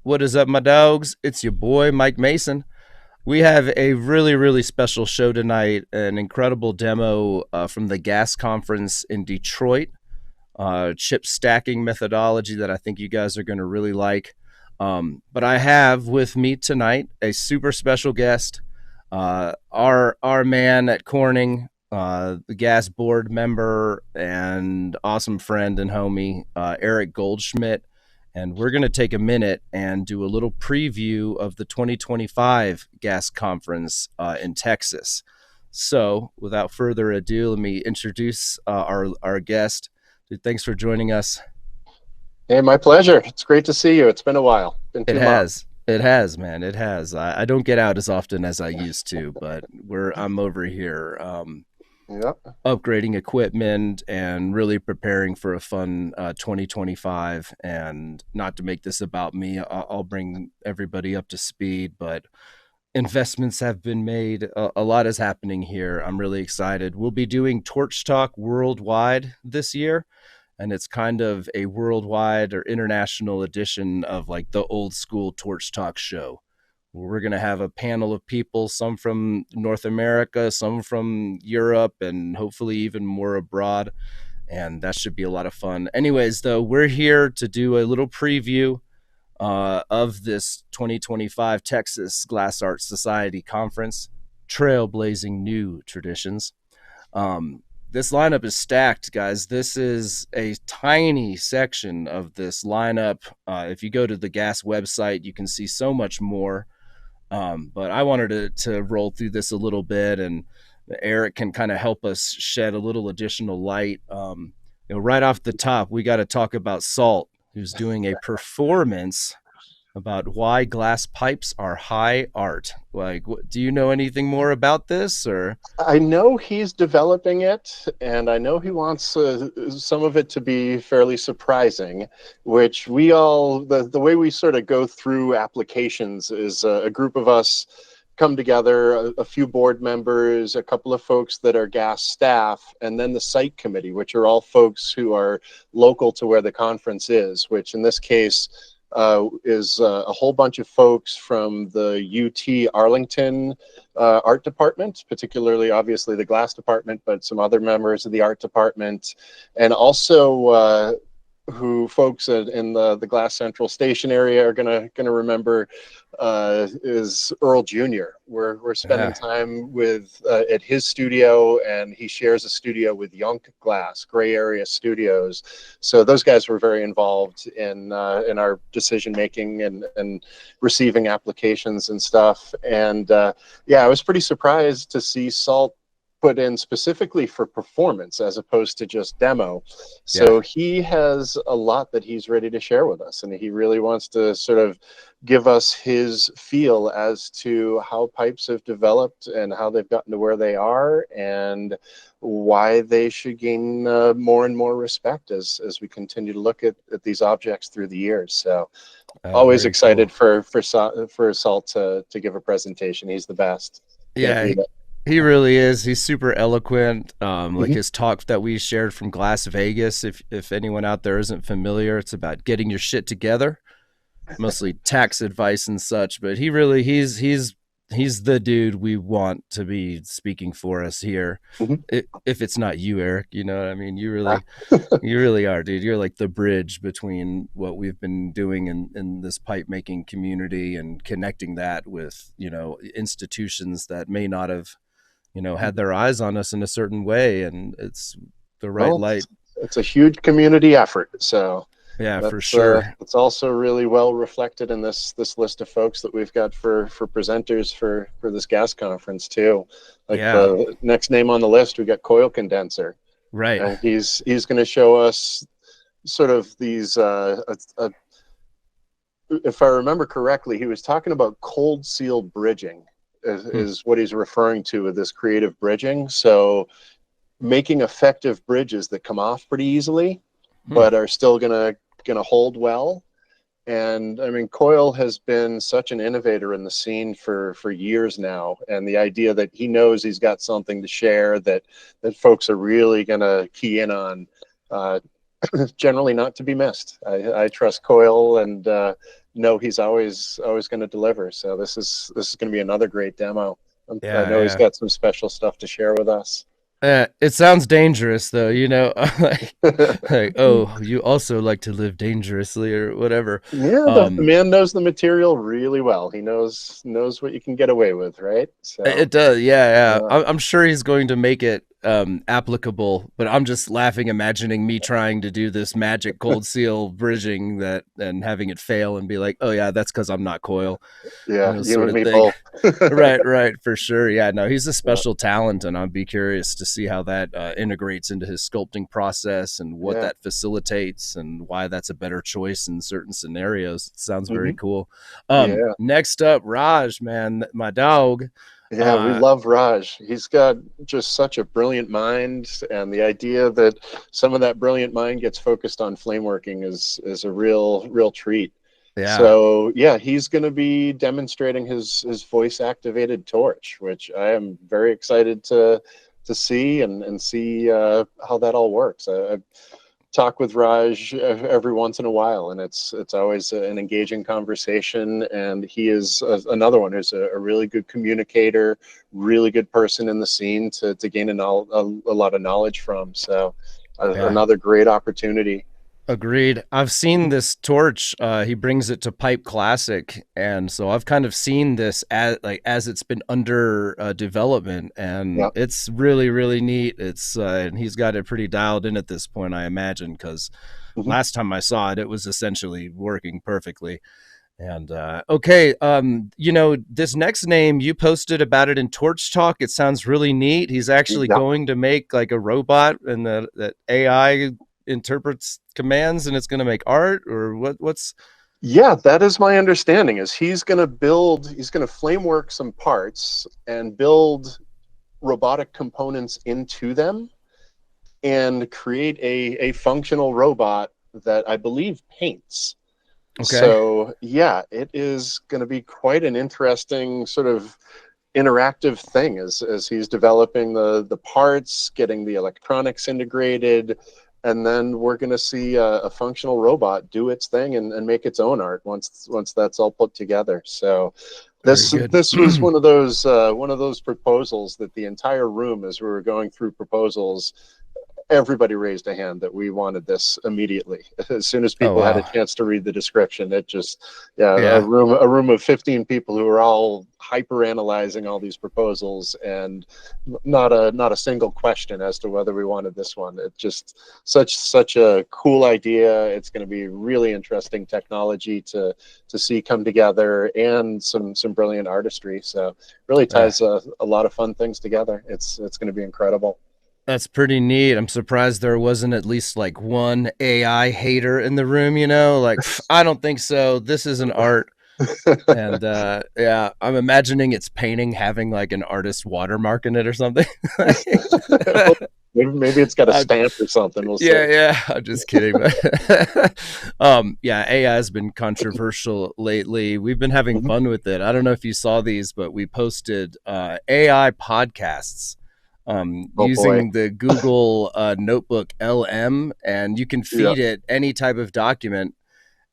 What is up, my dogs? It's your boy, Mike Mason. We have a really, really special show tonight, an incredible demo from the gas conference in Detroit, chip stacking methodology that I think you guys are going to really like. But I have with me tonight a super special guest, our man at Corning, the gas board member and awesome friend and homie, Eric Goldschmidt. And we're going to take a minute and do a little preview of the 2025 gas conference in Texas. So, without further ado, let me introduce our guest. Dude, thanks for joining us. Hey, my pleasure. It's great to see you. It's been a while. Been It 2 months. has. It has, man. It has. I don't get out as often as I used to, but I'm over here Yep. upgrading equipment and really preparing for a fun 2025. And not to make this about me, I'll bring everybody up to speed, but investments have been made. A lot is happening here. I'm really excited. We'll be doing Torch Talk worldwide this year, and it's kind of a worldwide or international edition of like the old school Torch Talk show. We're going to have a panel of people, some from North America, some from Europe, and hopefully even more abroad. And that should be a lot of fun. Anyways, though, we're here to do a little preview of this 2025 Texas Glass Art Society Conference, Trailblazing New Traditions. This lineup is stacked, guys. This is a tiny section of this lineup. If you go to the gas website, you can see so much more. But I wanted to roll through this a little bit, and Eric can kind of help us shed a little additional light. Right off the top, we got to talk about Salt, who's doing a performance about why glass pipes are high art. Like, do you know anything more about this, or? I know he's developing it, and I know he wants some of it to be fairly surprising, which the way we sort of go through applications is a group of us come together, a few board members, a couple of folks that are gas staff, and then the site committee, which are all folks who are local to where the conference is, which in this case is a whole bunch of folks from the UT Arlington art department, particularly obviously the glass department, but some other members of the art department, and also who folks in the Glass Central Station area are gonna remember is Earl Jr. We're spending Yeah. time with at his studio, and he shares a studio with Yonk Glass, Gray Area Studios. So those guys were very involved in our decision making and receiving applications and stuff. And yeah, I was pretty surprised to see Salt put in specifically for performance as opposed to just demo. Yeah. So he has a lot that he's ready to share with us, and he really wants to sort of give us his feel as to how pipes have developed and how they've gotten to where they are, and why they should gain more and more respect as we continue to look at these objects through the years. So always Very cool. excited for Salt to give a presentation. He's the best. Can't Yeah, beat it. he really is. He's super eloquent. Like Mhm. his talk that we shared from Glass Vegas. If anyone out there isn't familiar, it's about getting your shit together, mostly tax advice and such. But he's the dude we want to be speaking for us here. Mhm. If it's not you, Eric, you know what I mean. Ah. You really are, dude. You're like the bridge between what we've been doing in this pipe making community and connecting that with institutions that may not have had their eyes on us in a certain way, and it's the right Well, light. it's a huge community effort. So Yeah, for sure. that's also really well reflected in this list of folks that we've got for presenters for this gas conference too. Like Yeah, the next name on the list, we got Coyle Condenser, right. and he's going to show us sort of these. If I remember correctly, he was talking about cold seal bridging, Hmm. is what he's referring to with this creative bridging. So making effective bridges that come off pretty easily, Hmm. but are still gonna hold well. And I mean, Coyle has been such an innovator in the scene for years now, and the idea that he knows he's got something to share that folks are really gonna key in on. generally not to be missed. I trust Coyle, and know he's always going to deliver. So this is going to be another great demo. I Yeah, know he's yeah. got some special stuff to share with us. It sounds dangerous though, like, oh, you also like to live dangerously or whatever. Yeah, the Um, man knows the material really well. He knows what you can get away with, right? So it does, yeah, yeah. yeah, I'm sure he's going to make it applicable, but I'm just laughing, imagining me trying to do this magic cold seal bridging that and having it fail and be like, oh yeah, that's because I'm not Coil, yeah, you sort and of me thing. both. Right, right, for sure. Yeah, no, he's a Yeah, special talent, and I'd be curious to see how that integrates into his sculpting process and what yeah. that facilitates and why that's a better choice in certain scenarios. It sounds very Hmm. cool. Yeah. Next up, Raj, man, my dog. Yeah, we Uh, love Raj. He's got just such a brilliant mind, and the idea that some of that brilliant mind gets focused on flame working is a real treat. yeah, So yeah, he's going to be demonstrating his voice activated torch, which I am very excited to see and see how that all works. I talk with Raj every once in a while, and it's always an engaging conversation. And he is another one who's a really good communicator, really good person in the scene to gain a lot of knowledge from. So yeah. another great opportunity. Agreed. I've seen this torch. He brings it to Pipe Classic, and so I've kind of seen this as it's been under development, and Yeah. it's really really neat. It's and he's got it pretty dialed in at this point, I imagine, because Mhm. last time I saw it, it was essentially working perfectly. And okay, this next name you posted about it in Torch Talk. It sounds really neat. He's actually Yeah. going to make like a robot, and that AI interprets commands, and it's going to make art, or what's Yeah, that is my understanding. Is he's going to flame work some parts and build robotic components into them and create a functional robot that I believe paints. okay? So yeah, it is going to be quite an interesting sort of interactive thing as he's developing the parts, getting the electronics integrated, and then we're going to see a functional robot do its thing and make its own art once that's all put together. So Very this good. this was one of those proposals that the entire room, as we were going through proposals, everybody raised a hand that we wanted this immediately. As soon as Oh people had a wow, chance to read the description, it just, yeah, yeah, a room of 15 people who were all hyper analyzing all these proposals, and not a single question as to whether we wanted this one. It just such a cool idea. It's going to be really interesting technology to see come together, and some brilliant artistry. So really yeah. ties a lot of fun things together. It's going to be incredible. That's pretty neat. I'm surprised there wasn't at least like one AI hater in the room. Like I don't think so. This is an art. And yeah, I'm imagining it's painting having like an artist watermark in it or something. Maybe it's got a I, stamp or something. We'll see. yeah, yeah. I'm just kidding. Yeah, AI has been controversial lately. We've been having Mhm. fun with it. I don't know if you saw these, but we posted AI podcasts Oh boy. using the Google Notebook LM, and you can Yeah. feed it any type of document,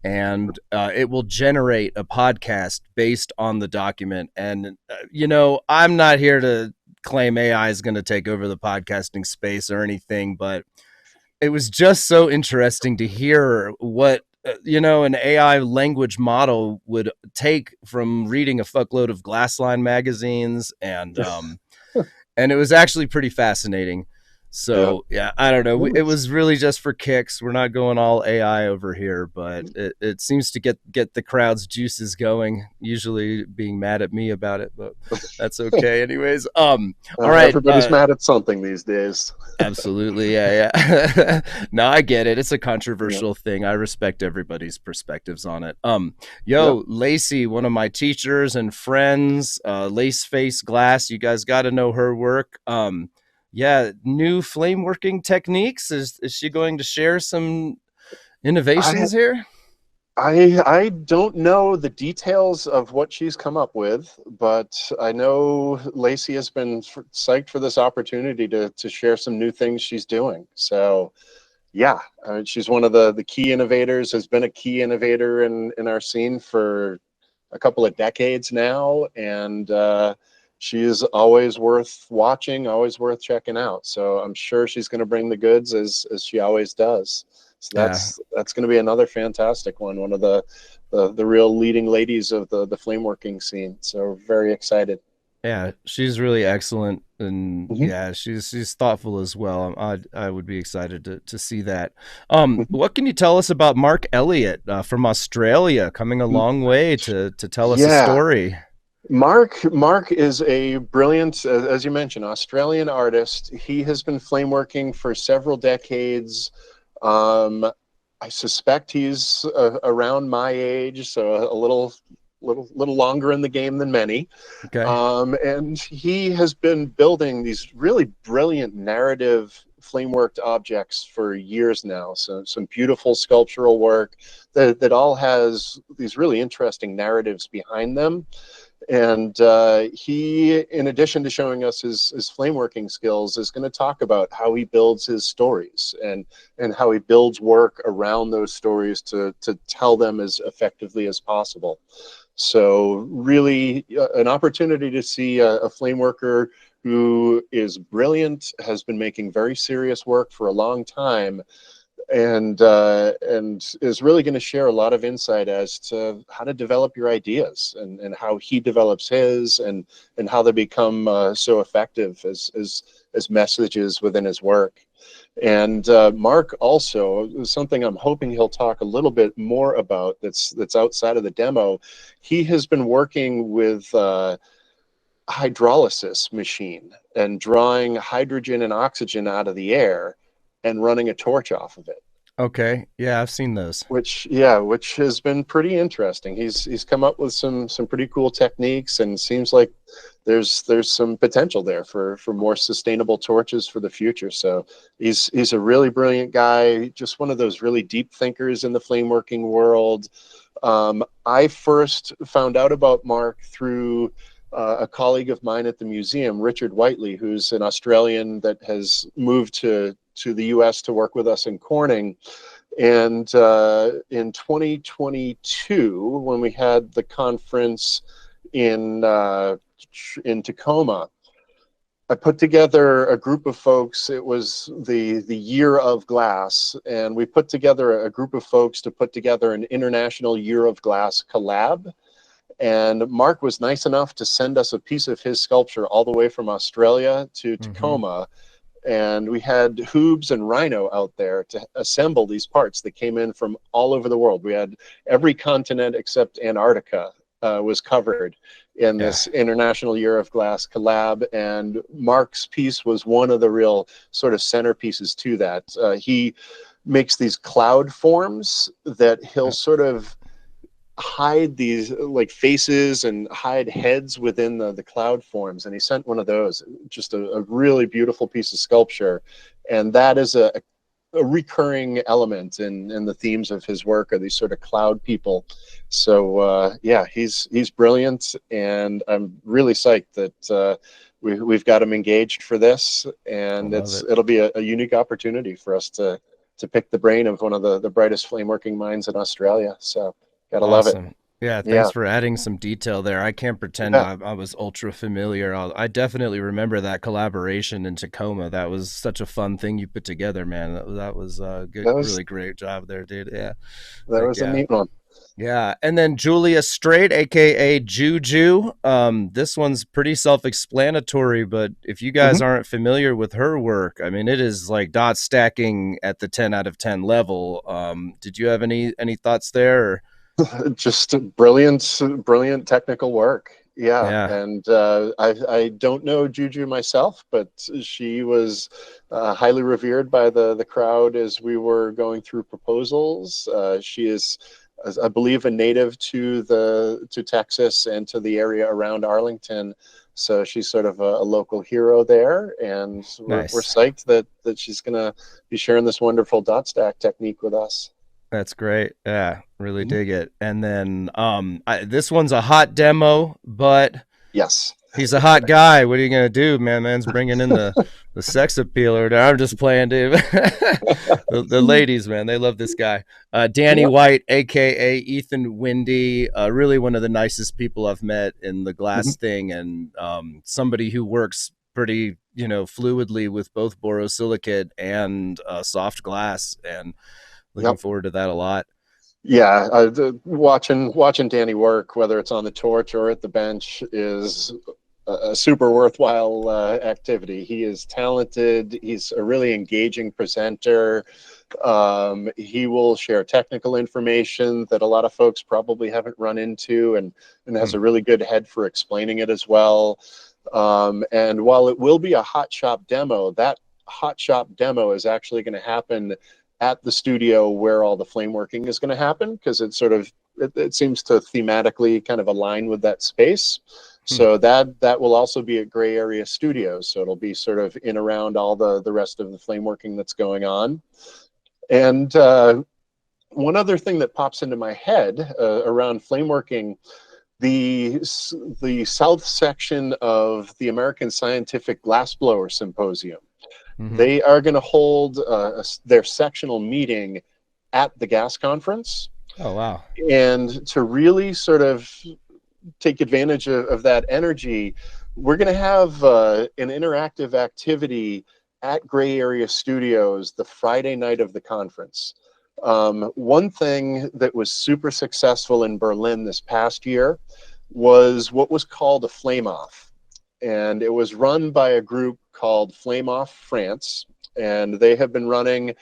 and it will generate a podcast based on the document. And I'm not here to claim AI is going to take over the podcasting space or anything, but it was just so interesting to hear what an AI language model would take from reading a fuckload of Glassline magazines, and it was actually pretty fascinating. Yeah. So yeah, I don't know. It was really just for kicks. We're not going all AI over here, but it seems to get the crowd's juices going. Usually being mad at me about it, but that's okay. Anyways, all right. Everybody's mad at something these days. Absolutely, yeah, yeah. No, I get it. It's a Yeah. controversial thing. I respect everybody's perspectives on it. Yeah. Lacey, one of my teachers and friends, Lace Face Glass. You guys got to know her work. Yeah, new flame working techniques. Is she going to share some I innovations here? I don't know the details of what she's come up with, but I know Lacey has been psyched for this opportunity to share some new things she's doing. So Yeah, I mean, she's one of the key innovators, has been a key innovator in our scene for a couple of decades now, and she is always worth watching, always worth checking out. So I'm sure she's going to bring the goods as she always does. So Yeah. that's going to be another fantastic one of the real leading ladies of the flame working scene. So very excited. Yeah, she's really excellent, and Mhm. yeah, she's thoughtful as well. I would be excited to see that. Mhm. What can you tell us about Mark Elliott from Australia, coming a long way to tell us a Yeah, story? Mark is a brilliant, as you mentioned, Australian artist. He has been flame working for several decades. Um, I suspect he's around my age, so a little longer in the game than many. Okay. And he has been building these really brilliant narrative flame-worked objects for years now. So some beautiful sculptural work that all has these really interesting narratives behind them. And he, in addition to showing us his flame working skills, is going to talk about how he builds his stories and how he builds work around those stories to tell them as effectively as possible. So really an opportunity to see a flame worker who is brilliant, has been making very serious work for a long time, and is really going to share a lot of insight as to how to develop your ideas and how he develops his and how they become so effective as messages within his work. And Mark also, something I'm hoping he'll talk a little bit more about that's outside of the demo. He has been working with hydrolysis machine and drawing hydrogen and oxygen out of the air and running a torch off of it, Okay. Yeah, I've seen those. which has been pretty interesting. He's come up with some pretty cool techniques, and seems like there's some potential there for more sustainable torches for the future. So he's a really brilliant guy, just one of those really deep thinkers in the flame working world. I first found out about Mark through a colleague of mine at the museum, Richard Whiteley, who's an Australian that has moved to the US to work with us in Corning. And in 2022, when we had the conference in Tacoma, I put together a group of folks. It was the year of glass, and we put together a group of folks to put together an international year of glass collab. And Mark was nice enough to send us a piece of his sculpture all the way from Australia to Mm-hmm. Tacoma. And we had Hoobs and Rhino out there to assemble these parts that came in from all over the world. We had every continent except Antarctica was covered in Yeah. this International Year of Glass collab, and Mark's piece was one of the real sort of centerpieces to that. He makes these cloud forms that he'll sort of hide these like faces and hide heads within the cloud forms, and he sent one of those, just a really beautiful piece of sculpture. And that is a recurring element in the themes of his work, are these sort of cloud people. So yeah, he's brilliant, and I'm really psyched that we've got him engaged for this, I and love it. it'll be a unique opportunity for us to pick the brain of one of the brightest flame working minds in Australia. So gotta love it. Awesome. Yeah, thanks Yeah. for adding some detail there. I can't pretend Yeah. I was ultra familiar. I definitely remember that collaboration in Tacoma. That was such a fun thing you put together, man. That was a good, That was really great job there, dude. Yeah, that heck was a yeah. neat one. Yeah, and then Julia Straight, aka Juju. This one's pretty self-explanatory, but if you guys Mhm. aren't familiar with her work, I mean, it is like dot stacking at the 10 out of 10 level. Did you have any thoughts there? Or? Just brilliant technical work. Yeah, Yeah, and I don't know Juju myself, but she was highly revered by the crowd as we were going through proposals. She is, I believe, a native to Texas and to the area around Arlington. So she's sort of a local hero there, and we're nice. psyched that she's gonna be sharing this wonderful dot stack technique with us. That's great. Yeah, really Mhm. dig it. And then this one's a hot demo, but Yes. He's a hot guy. What are you gonna do, man? Man's bringing in the sex appeal. Or I'm just playing, dude. The ladies, man, they love this guy. Danny Yep. White, aka Ethan Windy, really one of the nicest people I've met in the Mhm. glass thing, and somebody who works pretty, fluidly with both borosilicate and soft glass, and looking Yep. forward to that a lot. Yeah, watching Danny work, whether it's on the torch or at the bench, is a super worthwhile activity. He is talented. He's a really engaging presenter. He will share technical information that a lot of folks probably haven't run into, and has Hmm. a really good head for explaining it as well. And while it will be a hot shop demo, that hot shop demo is actually going to happen at the studio where all the flame working is going to happen, because it seems to thematically kind of align with that space. Hmm. So that will also be at Gray Area Studios. So it'll be sort of in around all the rest of the flame working that's going on. And one other thing that pops into my head around flame working, the the south section of the American Scientific Glassblower Symposium, Mm-hmm. they are going to hold their sectional meeting at the gas conference. Oh wow. And to really sort of take advantage of that energy, we're going to have an interactive activity at Gray Area Studios the Friday night of the conference. One thing that was super successful in Berlin this past year was what was called a flameoff. And it was run by a group called Flameoff France. And they have been running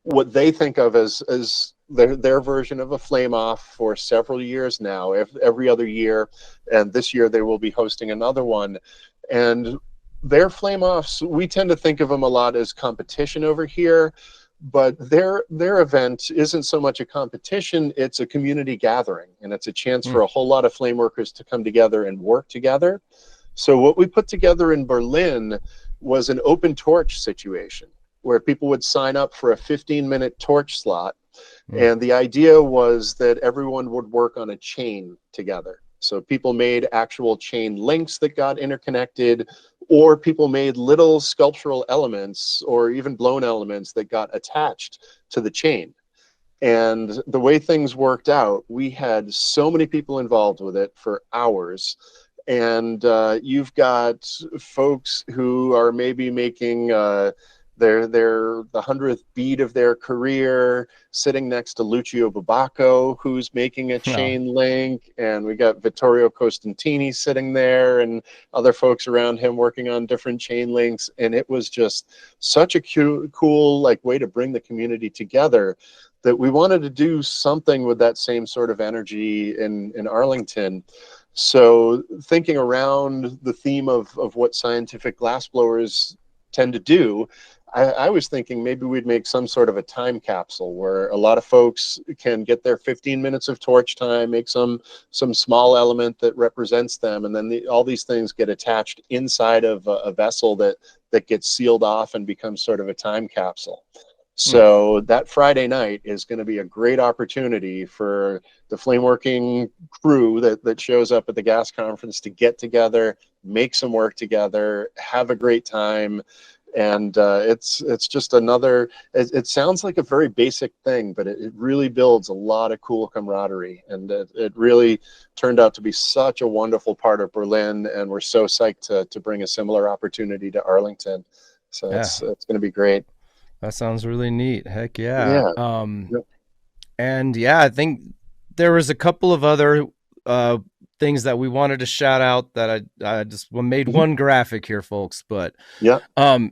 what they think of as their version of a flame off for several years now, every other year. And this year they will be hosting another one. And their flame offs, we tend to think of them a lot as competition over here, but their event isn't so much a competition, it's a community gathering, and it's a chance Hmm. for a whole lot of flame workers to come together and work together. So what we put together in Berlin was an open torch situation where people would sign up for a 15-minute torch slot. Hmm. And the idea was that everyone would work on a chain together. So people made actual chain links that got interconnected, or people made little sculptural elements or even blown elements that got attached to the chain. And the way things worked out, we had so many people involved with it for hours. And you've got folks who are maybe making their the 100th beat of their career, sitting next to Lucio Babacco, who's making a Oh, chain link, and we got Vittorio Costantini sitting there, and other folks around him working on different chain links. And it was just such a cool like way to bring the community together, that we wanted to do something with that same sort of energy in Arlington. So thinking around the theme of what scientific glassblowers tend to do, I was thinking maybe we'd make some sort of a time capsule where a lot of folks can get their 15 minutes of torch time, make some small element that represents them, and then all these things get attached inside of a vessel that gets sealed off and becomes sort of a time capsule. hmm. So that Friday night is going to be a great opportunity for the flameworking crew that shows up at the gas conference to get together, make some work together, have a great time. And it's just another, it sounds like a very basic thing, but it really builds a lot of cool camaraderie. And it really turned out to be such a wonderful part of Berlin. And we're so psyched to bring a similar opportunity to Arlington. So Yeah, it's going to be great. that sounds really neat. Heck yeah. Yeah. And yeah, I think there was a couple of other uh things that we wanted to shout out that I just made Mhm. one graphic here, folks. But Yeah.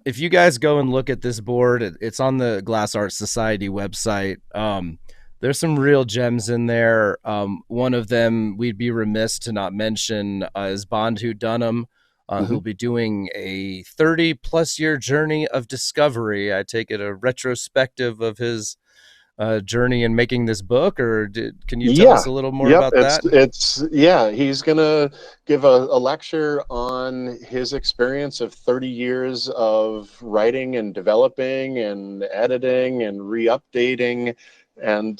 if you guys go and look at this board, it's on the Glass Art Society website. There's some real gems in there. One of them we'd be remiss to not mention is Bondhu Dunham, Mhm. who'll be doing a 30-plus year journey of discovery. I take it a retrospective of his journey in making this book, or can you tell Yeah. us a little more Yep. about that? It's yeah. He's gonna give a lecture on his experience of 30 years of writing and developing and editing and re-updating and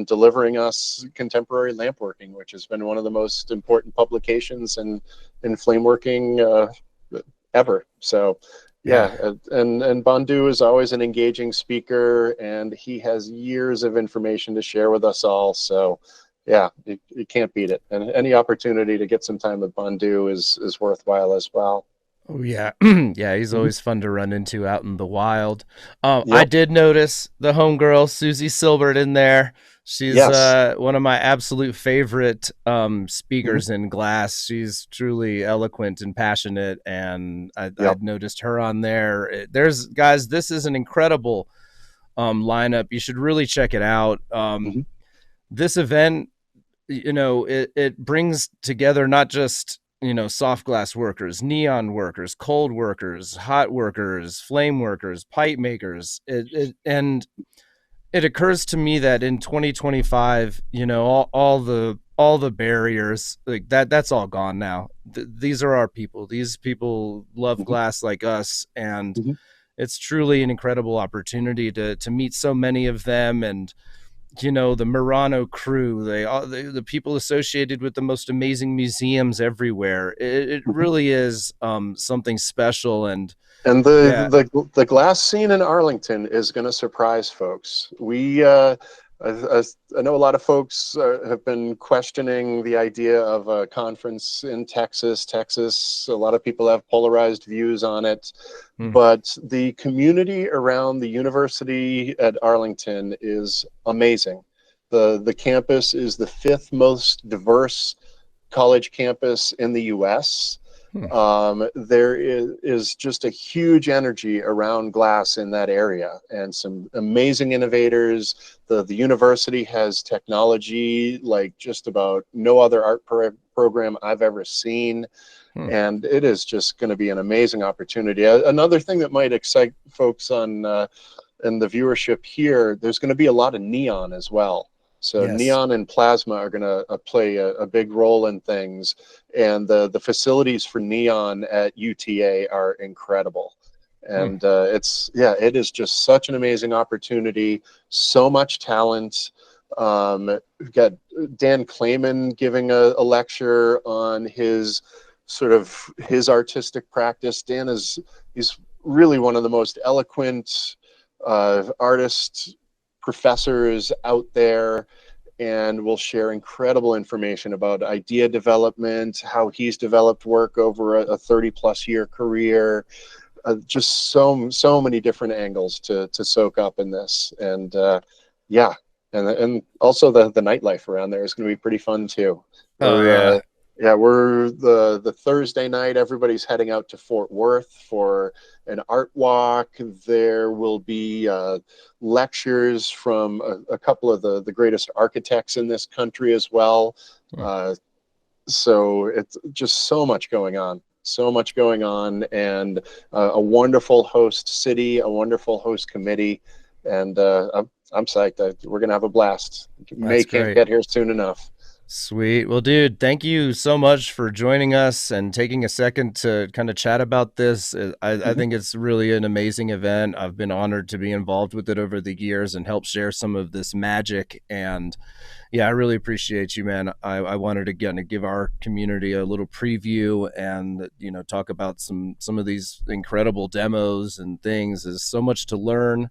delivering us contemporary lampworking, which has been one of the most important publications in flameworking ever. So Yeah. yeah, and Bandhu is always an engaging speaker, and he has years of information to share with us all. So yeah, you can't beat it. And any opportunity to get some time with Bandhu is worthwhile as well. Oh yeah, yeah. He's Mhm. always fun to run into out in the wild. I Yep. did notice the homegirl Susie Silbert in there. She's Yes. one of my absolute favorite Mhm. speakers in glass. She's truly eloquent and passionate, and I Yep. noticed her on there. There's guys, this is an incredible lineup. You should really check it out. Mhm. This event, it brings together not just soft glass workers, neon workers, cold workers, hot workers, flame workers, pipe makers. And it occurs to me that in 2025, all the barriers like that's all gone now. These are our people. These people love Mhm. glass like us, and Mhm. it's truly an incredible opportunity to meet so many of them. And the Murrano crew, the people associated with the most amazing museums everywhere. It Mhm. really is something special. And And yeah. the glass scene in Arlington is going to surprise folks. I, I know a lot of folks have been questioning the idea of a conference in Texas. Texas, a lot of people have polarized views on it, Hmm. but the community around the university at Arlington is amazing. The campus is the fifth most diverse college campus in the U.S. Hmm. There is just a huge energy around glass in that area, and some amazing innovators. The university has technology like just about no other art program I've ever seen, Hmm. and it is just going to be an amazing opportunity. Another thing that might excite folks on and the viewership here, there's going to be a lot of neon as well. So Yes. neon and plasma are going to play a big role in things, and the facilities for neon at UTA are incredible. Hmm. And it is just such an amazing opportunity. So much talent. We've got Dan Clayman giving a lecture on his artistic practice. He's really one of the most eloquent artist professors out there, and will share incredible information about idea development, how he's developed work over a 30 plus year career. Just so many different angles to soak up in this, and yeah, and also the nightlife around there is going to be pretty fun too. Oh We're yeah. yeah, we're the Thursday night. Everybody's heading out to Fort Worth for an art walk. There will be lectures from a couple of the greatest architects in this country as well. Hmm. Uh, so it's just so much going on, so much going on, and a wonderful host city, a wonderful host committee, and I'm psyched. We're gonna have a blast. May That's can't great. get here soon enough. Sweet. Well, dude, thank you so much for joining us and taking a second to kind of chat about this. I Mhm. think it's really an amazing event. I've been honored to be involved with it over the years and help share some of this magic. And yeah, I really appreciate you, man. I wanted to kind of give our community a little preview and talk about some of these incredible demos and things. There's so much to learn.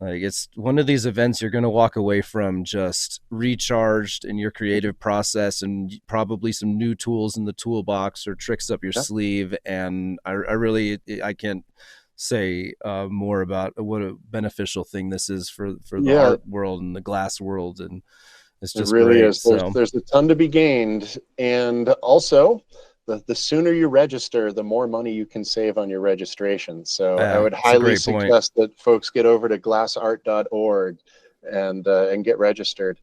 Like, it's one of these events you're going to walk away from just recharged in your creative process and probably some new tools in the toolbox or tricks up your Yeah. sleeve. And I can't say more about what a beneficial thing this is for the Yeah, art world and the glass world. And it's it just really great. is. So There's a ton to be gained, and also the sooner you register, the more money you can save on your registration. So I yeah, would it's a highly great point. suggest that folks get over to glassart.org and get registered,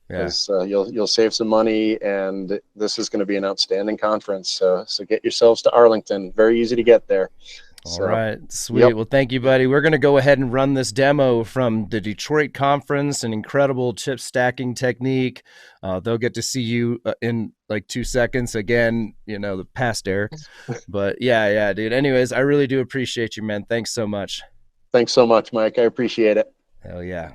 Yeah. because you'll save some money, and this is going to be an outstanding conference. So get yourselves to Arlington. Very easy to get there. All So right, sweet. yep. Well, thank you, buddy. We're going to go ahead and run this demo from the Detroit conference, an incredible chip stacking technique. They'll get to see you in like 2 seconds again, the past Eric. But yeah, dude. Anyways, I really do appreciate you, man. Thanks so much. Thanks so much, Mike. I appreciate it. Hell yeah.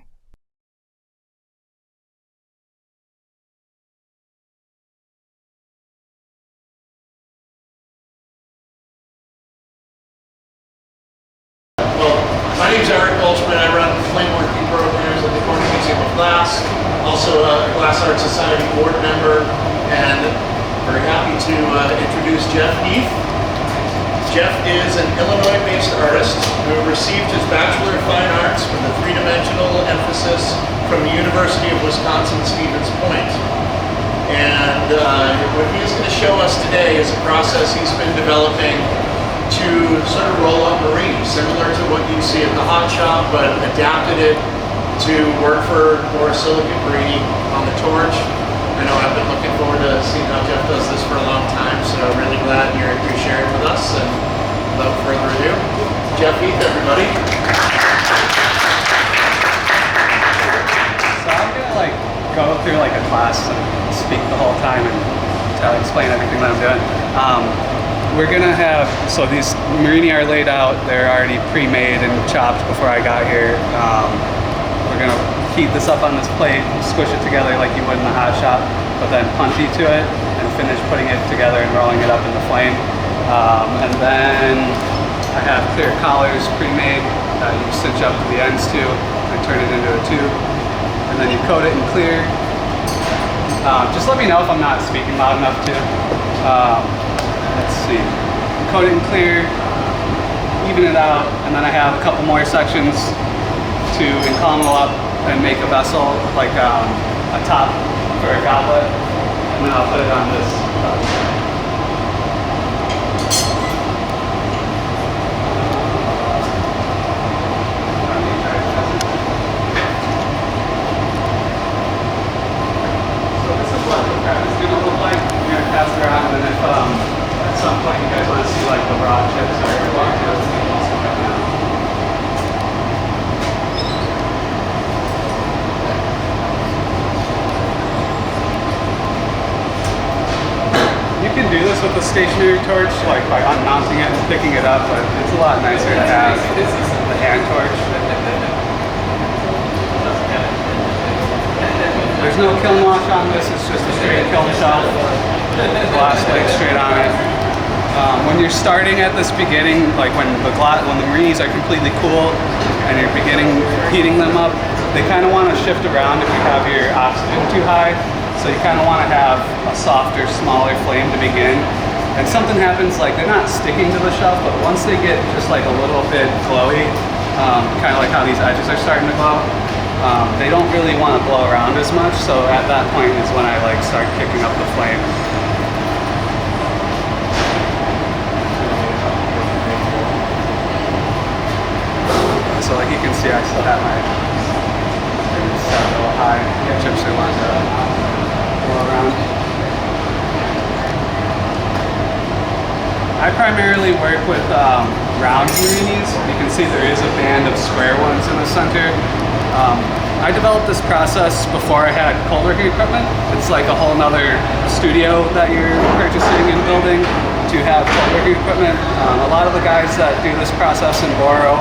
My name is Eric Goldschmidt. I run Flameoff programs at the Corning Museum of Glass, also a Glass Art Society board member, and very happy to introduce Jeff Heath. Jeff is an Illinois-based artist who received his Bachelor of Fine Arts with a three-dimensional emphasis from the University of Wisconsin-Stevens Point. And what he's going to show us today is a process he's been developing to sort of roll up Murrine, similar to what you see at the hot shop, but adapted it to work for borosilicate Murrine on the torch. I know I've been looking forward to seeing how Jeff does this for a long time, so I'm really glad you're sharing with us. And without further ado, Jeff Heath, everybody. So I'm gonna go through a class and speak the whole time and explain everything that I'm doing. We're gonna have, so these Murrine are laid out, they're already pre-made and chopped before I got here. We're gonna heat this up on this plate, squish it together like you would in the hot shop, but then punch heat to it and finish putting it together and rolling it up in the flame. And then I have clear collars pre-made that you cinch up to the ends to and turn it into a tube. And then you coat it in clear. Just let me know if I'm not speaking loud enough too. Let's see. Coat it in clear, even it out, and then I have a couple more sections to encalmo up and make a vessel, like a top for a goblet, and then I'll put it on this. So this is what the crab is going to look like. You're going to pass it around, and if at some point you guys want to see the raw chips or what, you can also right now. You can do this with a stationary torch, by unmounting it and picking it up, but it's a lot nicer to have the hand torch. There's no kiln wash on this, it's just a straight kiln shelf. Glass plate straight on it. When you're starting at this beginning, when the Murrines are completely cool and you're heating them up, they kind of want to shift around if you have your oxygen too high. So you kind of want to have a softer, smaller flame to begin. And something happens, they're not sticking to the shelf, but once they get just a little bit glowy, kind of like how these edges are starting to glow, they don't really want to blow around as much. So at that point is when I start kicking up the flame. So you can see, I still have my set a little high. Yeah, chips are lined up. Around. I primarily work with round Murrines. You can see there is a band of square ones in the center. I developed this process before I had cold working equipment. It's like a whole nother studio that you're purchasing and building to have cold working equipment. A lot of the guys that do this process in Boro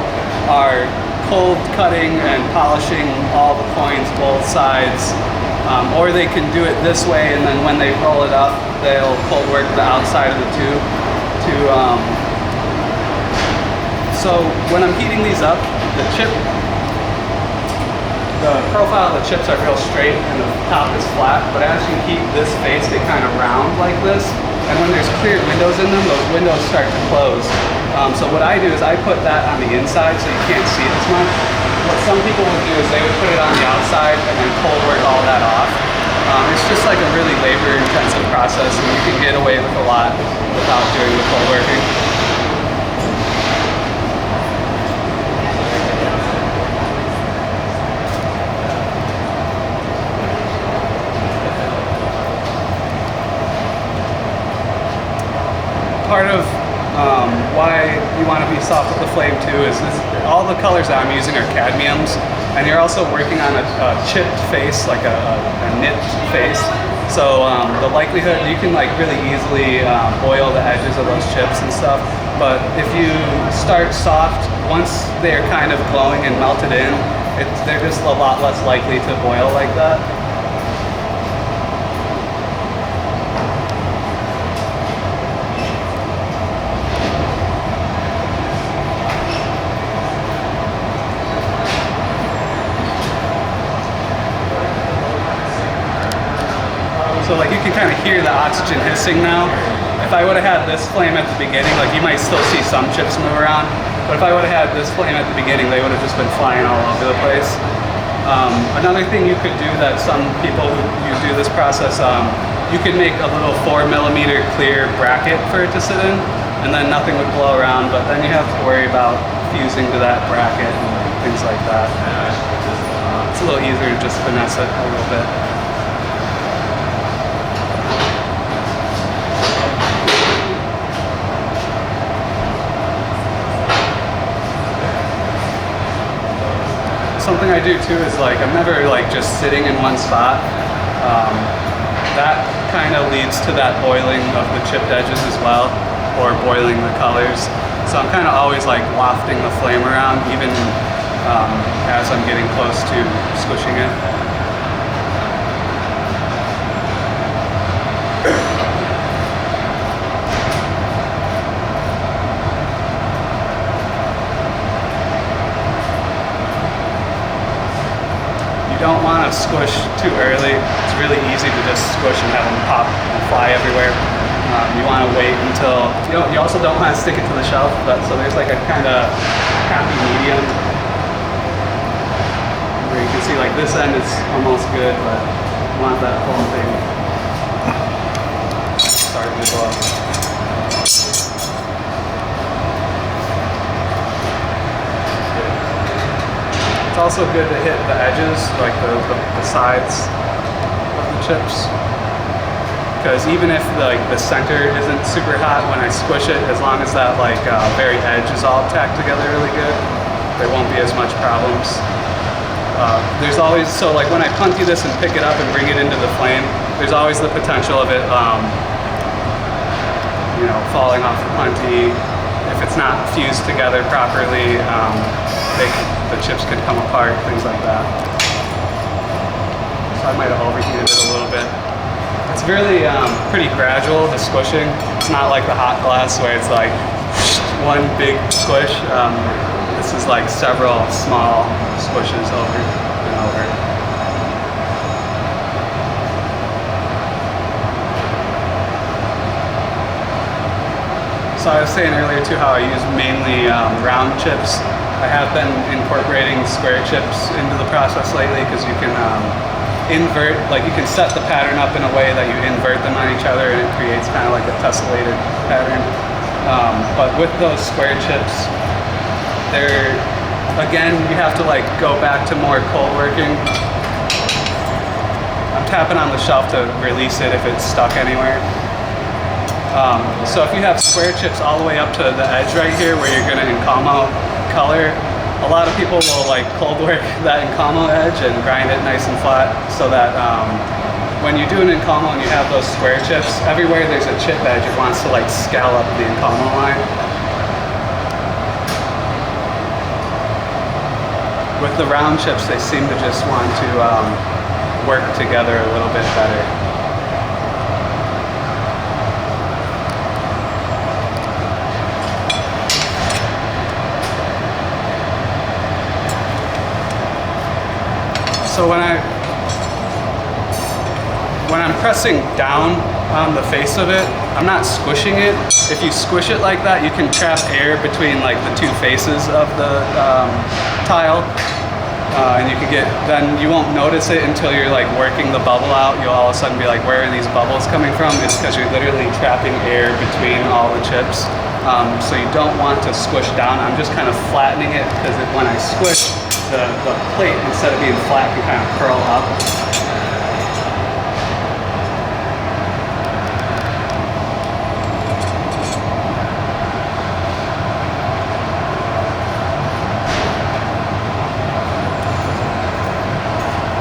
are cold cutting and polishing all the coins, both sides. Or they can do it this way, and then when they roll it up, they'll cold work the outside of the tube. So when I'm heating these up, the profile of the chips are real straight and the top is flat, but as you heat this face, they kind of round like this. And when there's clear windows in them, those windows start to close. So what I do is I put that on the inside so you can't see it as much. What some people would do is they would put it on the outside and then cold work all that off. It's just a really labor-intensive process, and you can get away with a lot without doing the cold working. Part of why you want to be soft with the flame too is all the colors that I'm using are cadmiums, and you're also working on a chipped face, like a nipped face. So the likelihood, you can really easily boil the edges of those chips and stuff, but if you start soft, once they're kind of glowing and melted in, they're just a lot less likely to boil like that. So like you can kind of hear the oxygen hissing now. If I would have had this flame at the beginning, like you might still see some chips move around, but if I would have had this flame at the beginning, they would have just been flying all over the place. Another thing you could do that some people who do this process, you could make a little 4mm clear bracket for it to sit in, and then nothing would blow around, but then you have to worry about fusing to that bracket and things like that. It's a little easier to just finesse it a little bit. Something I do too is like, I'm never like just sitting in one spot. That kind of leads to that boiling of the chipped edges as well, or boiling the colors. So I'm kind of always like wafting the flame around, even as I'm getting close to squishing it. You don't want to squish too early. It's really easy to just squish and have them pop and fly everywhere. You want to wait until, you also don't want to stick it to the shelf, so there's like a kind of happy medium where you can see like this end is almost good, but you want that whole thing starting to blow. It's also good to hit the edges, like the sides of the chips, because even if like the center isn't super hot when I squish it, as long as that like very edge is all tacked together really good, there won't be as much problems. There's always, so like when I punty this and pick it up and bring it into the flame, there's always the potential of it falling off the punty. If it's not fused together properly, the chips could come apart, things like that. So I might have overheated it a little bit. It's really pretty gradual, the squishing. It's not like the hot glass where it's like one big squish. This is like several small squishes over and over. So I was saying earlier too how I use mainly round chips. I have been incorporating square chips into the process lately because you can invert, like you can set the pattern up in a way that you invert them on each other and it creates kind of like a tessellated pattern. But with those square chips, again, you have to like go back to more cold working. I'm tapping on the shelf to release it if it's stuck anywhere. So if you have square chips all the way up to the edge right here where you're gonna encalmo color, a lot of people will like cold work that encalmo edge and grind it nice and flat so that when you do an encalmo and you have those square chips, everywhere there's a chip edge, it wants to like scallop the encalmo line. With the round chips, they seem to just want to work together a little bit better. So when I'm pressing down on the face of it, I'm not squishing it. If you squish it like that, you can trap air between like the two faces of the tile, and then you won't notice it until you're like working the bubble out. You'll all of a sudden be like, where are these bubbles coming from? It's because you're literally trapping air between all the chips. So you don't want to squish down. I'm just kind of flattening it because when I squish, the plate, instead of being flat, can kind of curl up.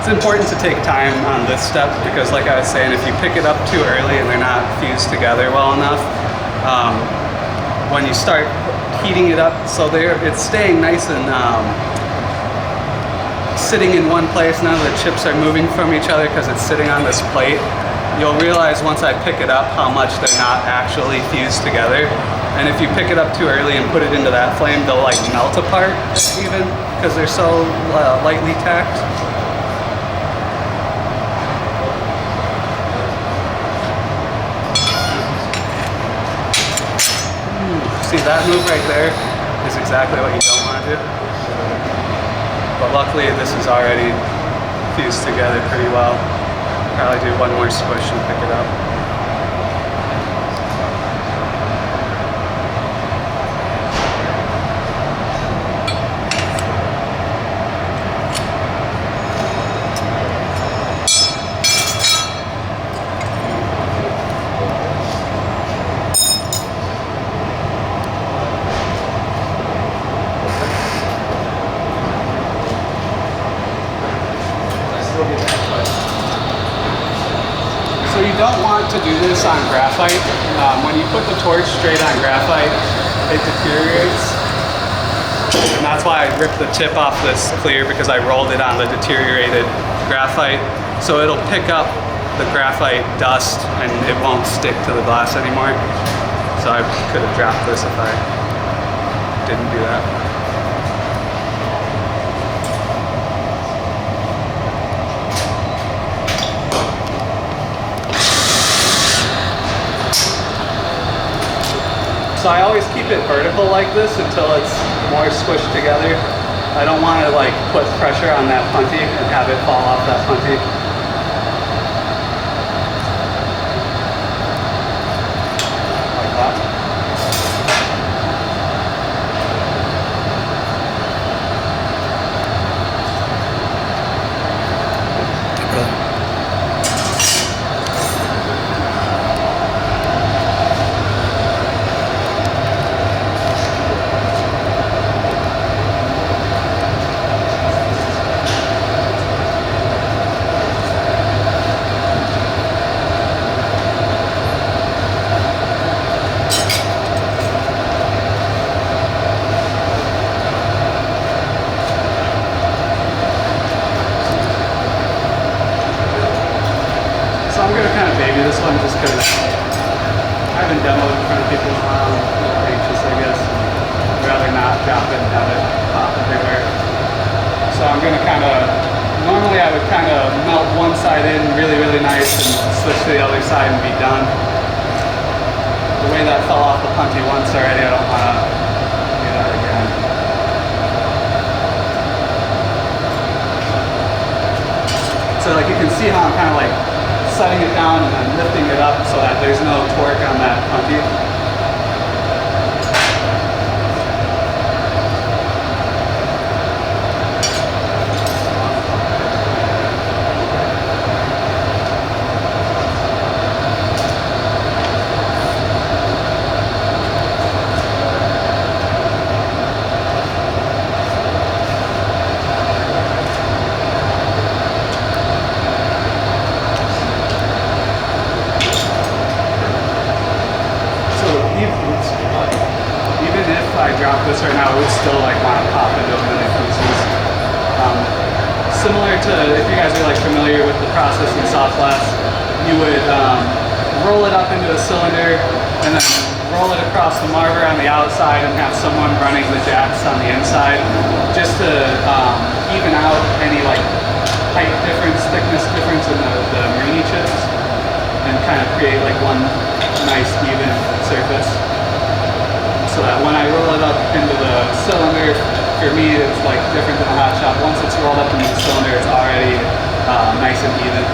It's important to take time on this step because, like I was saying, if you pick it up too early and they're not fused together well enough, when you start heating it up, so it's staying nice and sitting in one place. None of the chips are moving from each other because it's sitting on this plate. You'll realize once I pick it up how much they're not actually fused together. And if you pick it up too early and put it into that flame, they'll like melt apart even because they're so lightly tacked. See, that move right there is exactly what you don't want to do. But luckily this is already fused together pretty well. Probably do one more squish and pick it up. So you don't want to do this on graphite. When you put the torch straight on graphite, it deteriorates. And that's why I ripped the tip off this clear, because I rolled it on the deteriorated graphite. So it'll pick up the graphite dust and it won't stick to the glass anymore. So I could have dropped this if I didn't do that. So I always keep it vertical like this until it's more squished together. I don't want to like put pressure on that punty and have it fall off that punty. Like that. This one just because I haven't demoed in front of people in a while. I'm a little anxious, I guess. I'd rather not drop it and have it pop everywhere. So I'm going to kind of, normally I would kind of melt one side in really, really nice and switch to the other side and be done. The way that fell off the punty once already, I don't want to do that again. So like you can see how I'm kind of like setting it down and then lifting it up so that there's no torque on that punty. This right now, it would still like want to pop into a million pieces. Similar to, if you guys are like familiar with the process in soft glass, you would roll it up into a cylinder and then roll it across the marver on the outside and have someone running the jacks on the inside just to even out any like height difference, thickness difference in the Murrine chips and kind of create like one nice even surface. So that when I roll it up into the cylinder, for me it's like different than a hot shot. Once it's rolled up into the cylinder, it's already nice and even.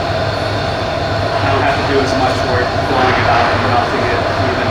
I don't have to do as much work blowing it out and melting it even.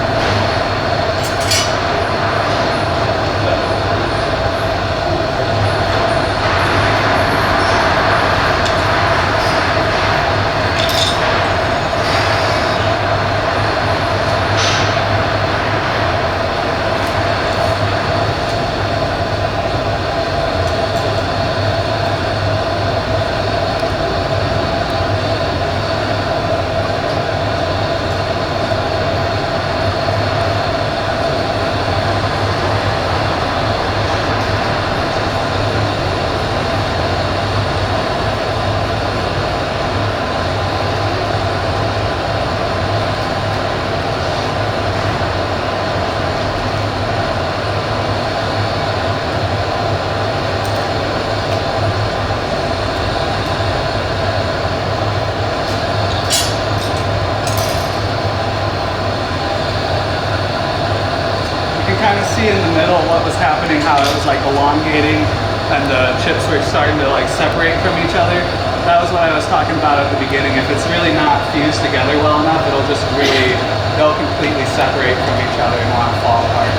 kind of see in the middle what was happening, how it was like elongating and the chips were starting to like separate from each other. That was what I was talking about at the beginning. If it's really not fused together well enough, they'll completely separate from each other and want to fall apart.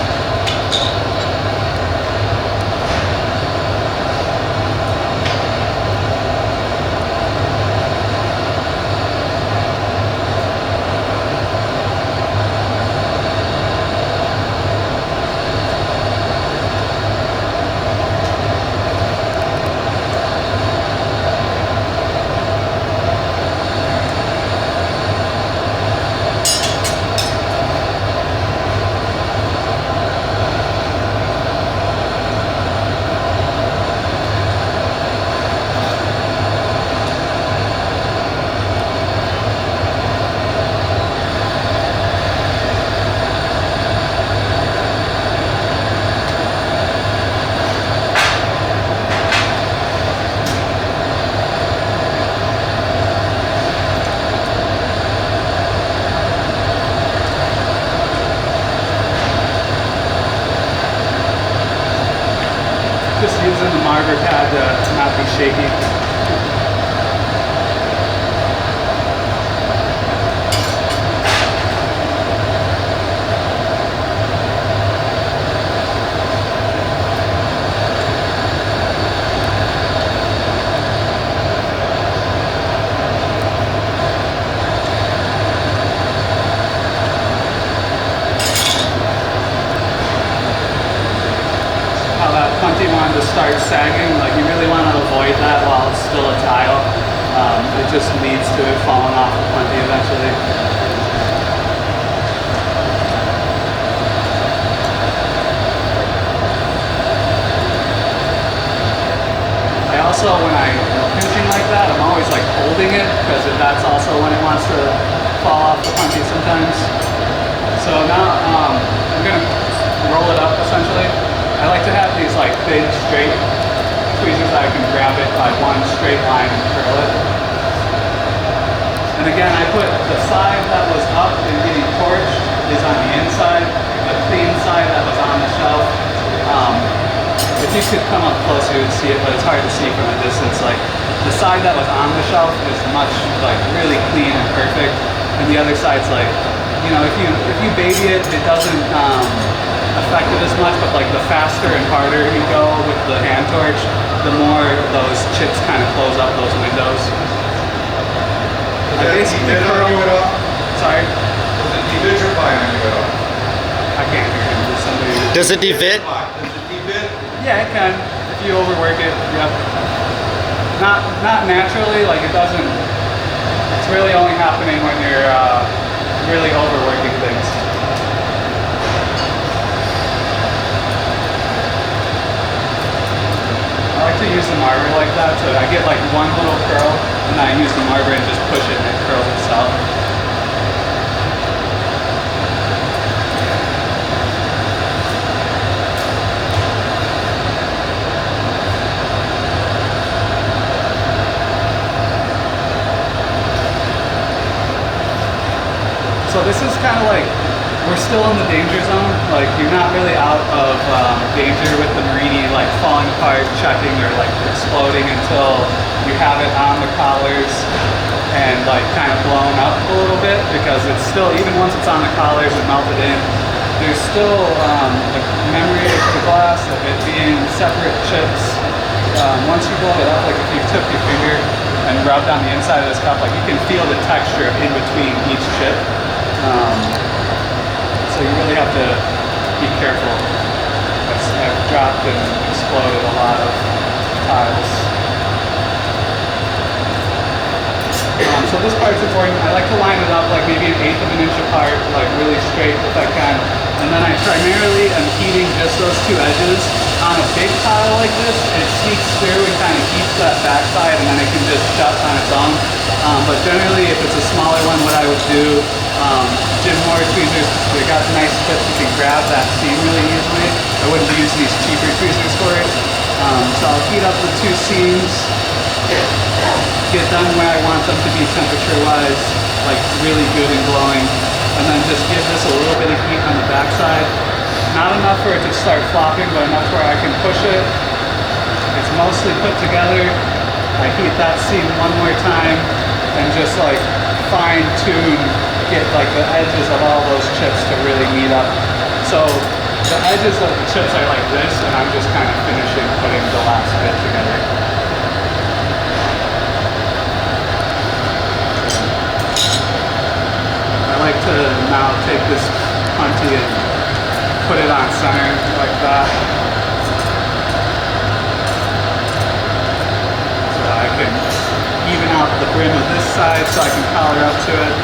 Just using the marker pad to not be shaky. Wanted to start sagging, like you really want to avoid that while it's still a tile. It just leads to it falling off the plenty eventually. I also, when I'm pinching like that, I'm always like holding it because that's also when it wants to fall off the plenty sometimes. So now I'm going to roll it up essentially. I like to have these like big straight tweezers that I can grab it by one straight line and curl it. And again, I put the side that was up and getting torched is on the inside, the clean side that was on the shelf. If you could come up closer, you would see it, but it's hard to see from a distance. Like the side that was on the shelf is much like really clean and perfect, and the other side's like, you know, if you baby it, it doesn't affect it as much, but like the faster and harder you go with the hand torch, the more those chips kind of close up those windows. I basically curl it off. Sorry? Does it devid or fine on you at all? I can't hear him. There's somebody. Does it devid? Does it devid? Yeah, it can. If you overwork it, yep. Not naturally, like it doesn't. It's really only happening when you're really overworking things. I like to use the marber like that, so I get like one little curl, and then I use the marber and just push it and it curls itself. So this is kind of like, we're still in the danger zone. Like you're not really out of danger with the Murrine like falling apart, chucking, or like exploding until you have it on the collars and like kind of blown up a little bit, because it's still, even once it's on the collars and melted in, there's still the memory of the glass of it being separate chips. Once you blow it up, like if you took your finger and rubbed on the inside of this cup, like you can feel the texture in between each chip. So you really have to be careful. I've dropped and exploded a lot of tiles. So this part's important. I like to line it up like maybe 1/8 of an inch apart, like really straight if I can. And then I primarily am heating just those two edges. On a big tile like this, it sneaks through and kind of heats that backside, and then it can just shut on its own. But generally, if it's a smaller one, what I would do, Jim Moore tweezers, they got nice tips, you can grab that seam really easily. I wouldn't use these cheaper tweezers for it. So I'll heat up the two seams, get them where I want them to be temperature-wise, like really good and glowing, and then just give this a little bit of heat on the backside. Not enough for it to start flopping, but enough where I can push it. It's mostly put together. I heat that seam one more time and just like fine tune, get like the edges of all those chips to really meet up. So the edges of the chips are like this, and I'm just kind of finishing putting the last bit together. I like to now take this punty and put it on center like that. So I can even out the brim of this side so I can collar up to it.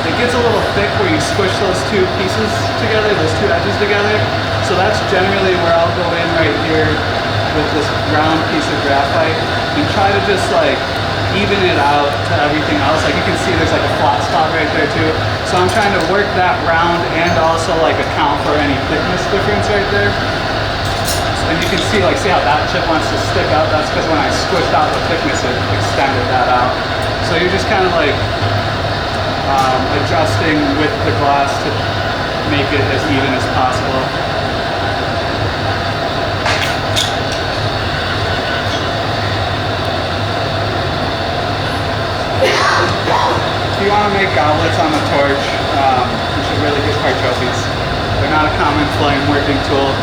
It gets a little thick where you squish those two pieces together, those two edges together. So that's generally where I'll go in right here with this round piece of graphite and try to just like even it out to everything else. Like you can see there's like a flat spot right there too. So I'm trying to work that round and also like account for any thickness difference right there. And you can see how that chip wants to stick out. That's because when I squished out the thickness, it extended that out. So you're just kind of like adjusting with the glass to make it as even as possible. If you want to make goblets on the torch, you should really get car trophies. They're not a common flame working tool,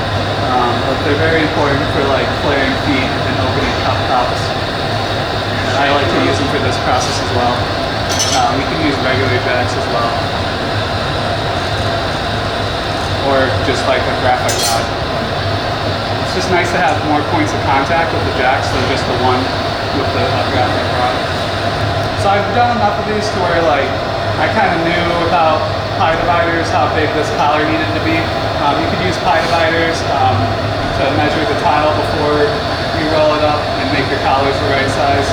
but they're very important for like flaring feet and opening cup tops. I like to use them for this process as well. You can use regular jacks as well, or just like a graphite rod. It's just nice to have more points of contact with the jacks than just the one with the graphite rod. So I've done enough of these to where like I kind of knew about pie dividers, how big this collar needed to be. You could use pie dividers to measure the tile before you roll it up and make your collars the right size.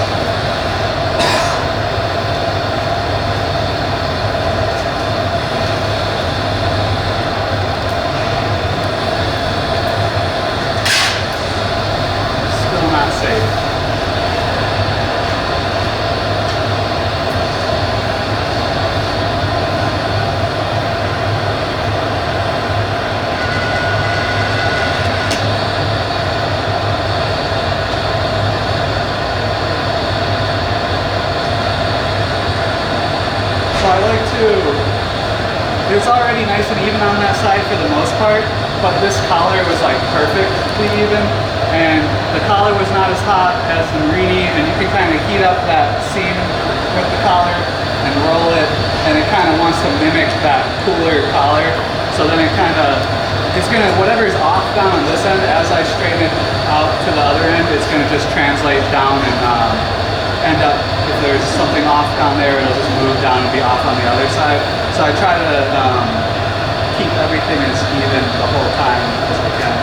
Still not safe. It's already nice and even on that side for the most part, but this collar was like perfectly even, and the collar was not as hot as the Murrine, and you can kind of heat up that seam with the collar and roll it, and it kind of wants to mimic that cooler collar. So then it kind of, it's gonna, whatever's off down on this end, as I straighten it out to the other end, it's gonna just translate down and end up, if there's something off down there, it'll just move down and be off on the other side. So I try to keep everything as even the whole time as I can.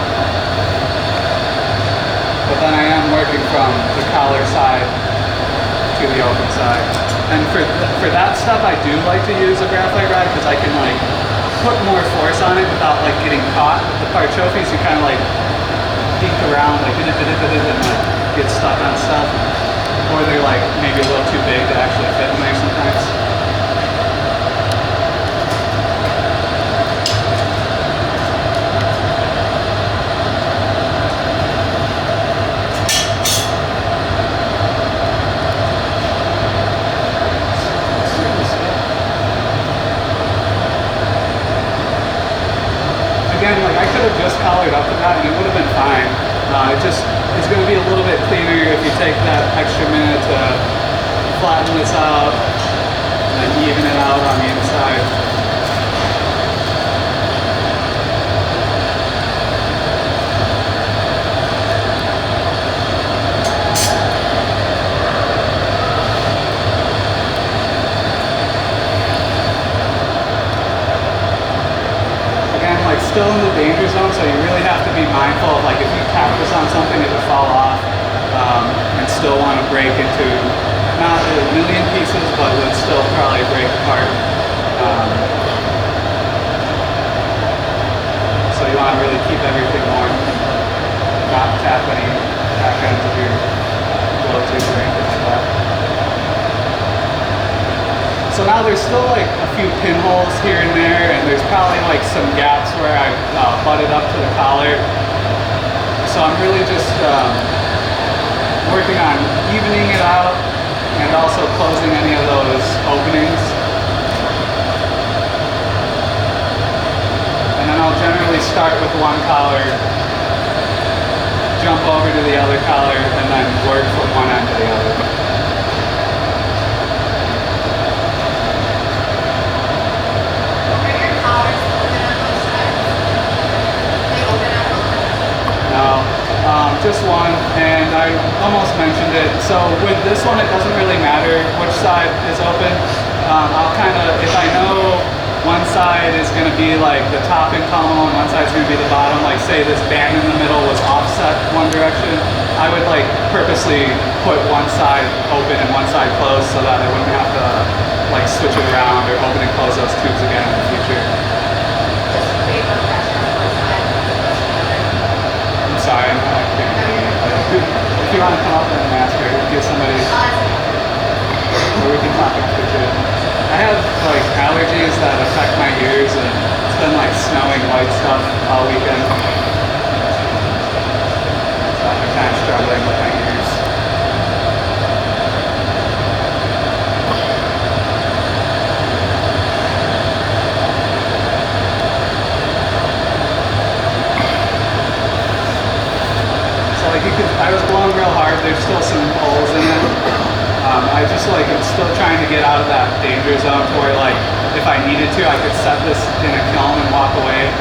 But then I am working from the collar side to the open side. And for that stuff, I do like to use a graphite rod because I can like put more force on it without like getting caught. With the part trophies, you kind of like dink around like and like get stuck on stuff. Or they're like maybe a little too big to actually fit in there sometimes. Again, like I could have just collared up to that and it would have been fine. It just is going to be a little bit cleaner if you take that extra minute to flatten this out and then even it out on the inside. Still in the danger zone, so you really have to be mindful of like if you tap this on something, it will fall off, and still want to break into not a million pieces, but would still probably break apart. So you want to really keep everything warm, not tap any back ends of your go-to for pitch black. So now there's still like a few pinholes here and there, and there's probably like some gaps where I butted up to the collar. So I'm really just working on evening it out and also closing any of those openings. And then I'll generally start with one collar, jump over to the other collar, and then work from one end to the other. Just one, and I almost mentioned it. So with this one, it doesn't really matter which side is open. I'll kind of, if I know one side is going to be like the top in column and one side is going to be the bottom, like say this band in the middle was offset one direction, I would like purposely put one side open and one side closed so that I wouldn't have to like switch it around or open and close those tubes again in the future. I'm sorry. If you want to come up and ask her, get somebody, or we can talk after too. I have like allergies that affect my ears, and it's been like snowing white stuff all weekend. So I'm kind of struggling with my ears. I was blowing real hard. There's still some holes in it. I just like am still trying to get out of that danger zone to where like if I needed to, I could set this in a kiln and walk away.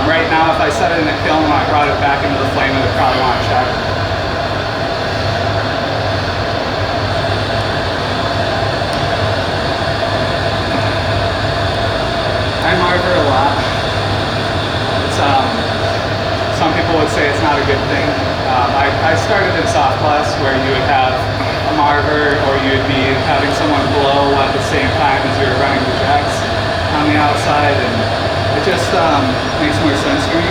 Right now, if I set it in a kiln and I brought it back into the flame, it would probably want to check. I marver a lot. It's some people would say it's not a good thing. I started in soft glass where you would have a marver or you'd be having someone blow at the same time as you're running the jacks on the outside, and it just makes more sense to me.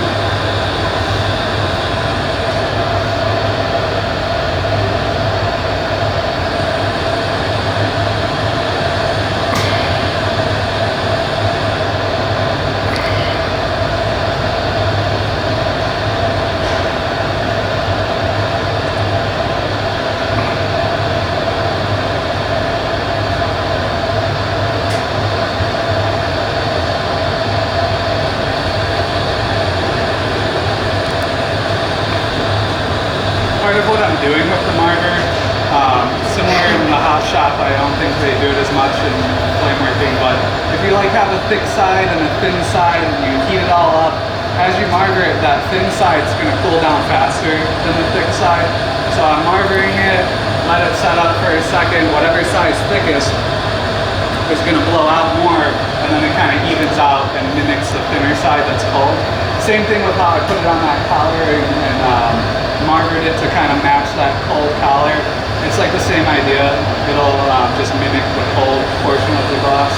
Doing with the marver. Similar in the hot shop, I don't think they do it as much in flame working, but if you like have a thick side and a thin side and you heat it all up, as you marver it, that thin side is going to cool down faster than the thick side. So I'm marvering it, let it set up for a second, whatever side's thickest is going to blow out more, and then it kind of evens out and mimics the thinner side that's cold. Same thing with how I put it on that collar and marvered it to kind of match that cold collar. It's like the same idea. It'll just mimic the cold portion of the glass.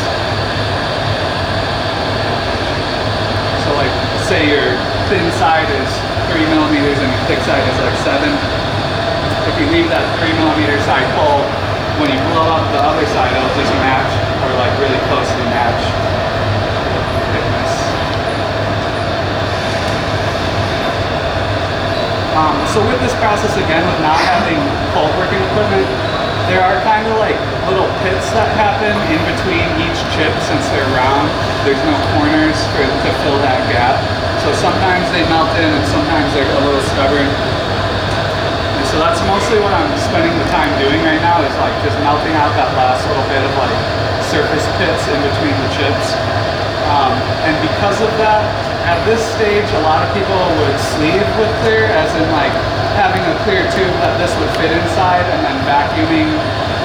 So like say your thin side is 3 millimeters and your thick side is like 7. If you leave that 3 millimeter side cold, when you blow up the other side, it'll just match or like really closely match the thickness. So with this process, again, with not having cold working equipment, there are kind of like little pits that happen in between each chip since they're round. There's no corners to fill that gap. So sometimes they melt in and sometimes they're a little stubborn. And so that's mostly what I'm spending the time doing right now, is like just melting out that last little bit of like surface pits in between the chips. And because of that, at this stage, a lot of people would sleeve with clear, as in like having a clear tube that this would fit inside and then vacuuming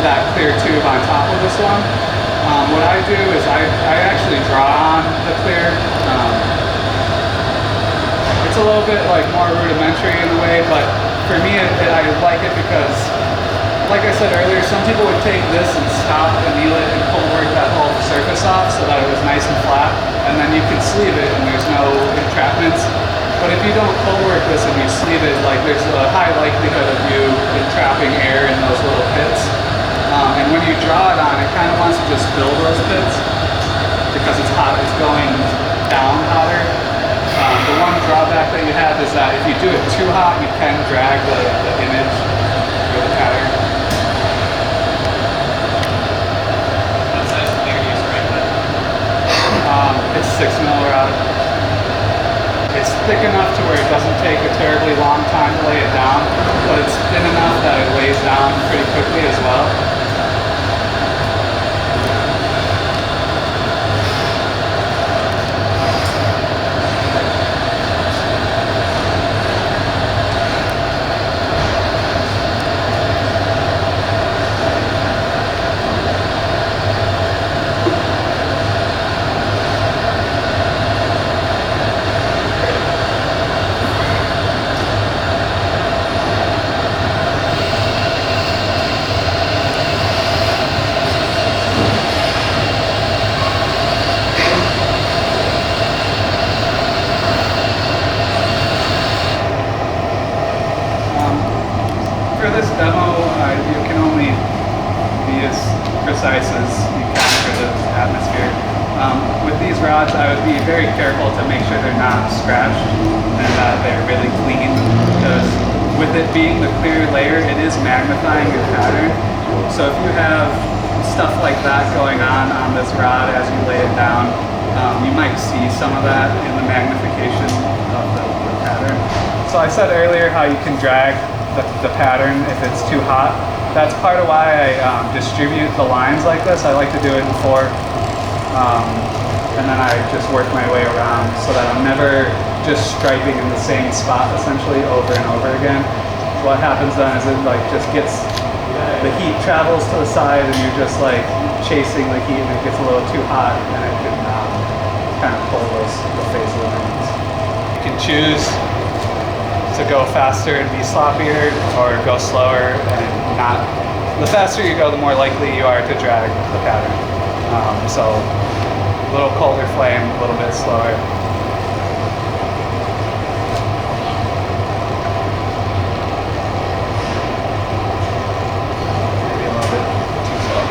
that clear tube on top of this one. What I do is I actually draw on the clear. It's a little bit like more rudimentary in a way, but for me, I like it because, like I said earlier, some people would take this and stop, anneal it, and pull work that whole surface off so that it was nice and flat, and then you can sleeve it and there's no entrapments. But if you don't pull work this and you sleeve it, like there's a high likelihood of you entrapping air in those little pits. And when you draw it on, it kind of wants to just fill those pits because it's hot, it's going down hotter. The one drawback that you have is that if you do it too hot, you can drag the image or the pattern. What size of thing are you striking? It's 6mm rod. It's thick enough to where it doesn't take a terribly long time to lay it down, but it's thin enough that it lays down pretty quickly as well. For this demo, you can only be as precise as you can for the atmosphere. With these rods, I would be very careful to make sure they're not scratched and that they're really clean, because with it being the clear layer, it is magnifying your pattern. So if you have stuff like that going on this rod as you lay it down, you might see some of that in the magnification of the pattern. So I said earlier how you can drag the pattern if it's too hot. That's part of why I distribute the lines like this. I like to do it in 4, and then I just work my way around so that I'm never just striping in the same spot essentially over and over again. What happens then is it like just gets, the heat travels to the side and you're just like chasing the heat and it gets a little too hot and it can kind of pull the face of the lines. You can choose to go faster and be sloppier, or go slower and not. The faster you go, the more likely you are to drag the pattern. So a little colder flame, a little bit slower. Maybe a little bit too slow.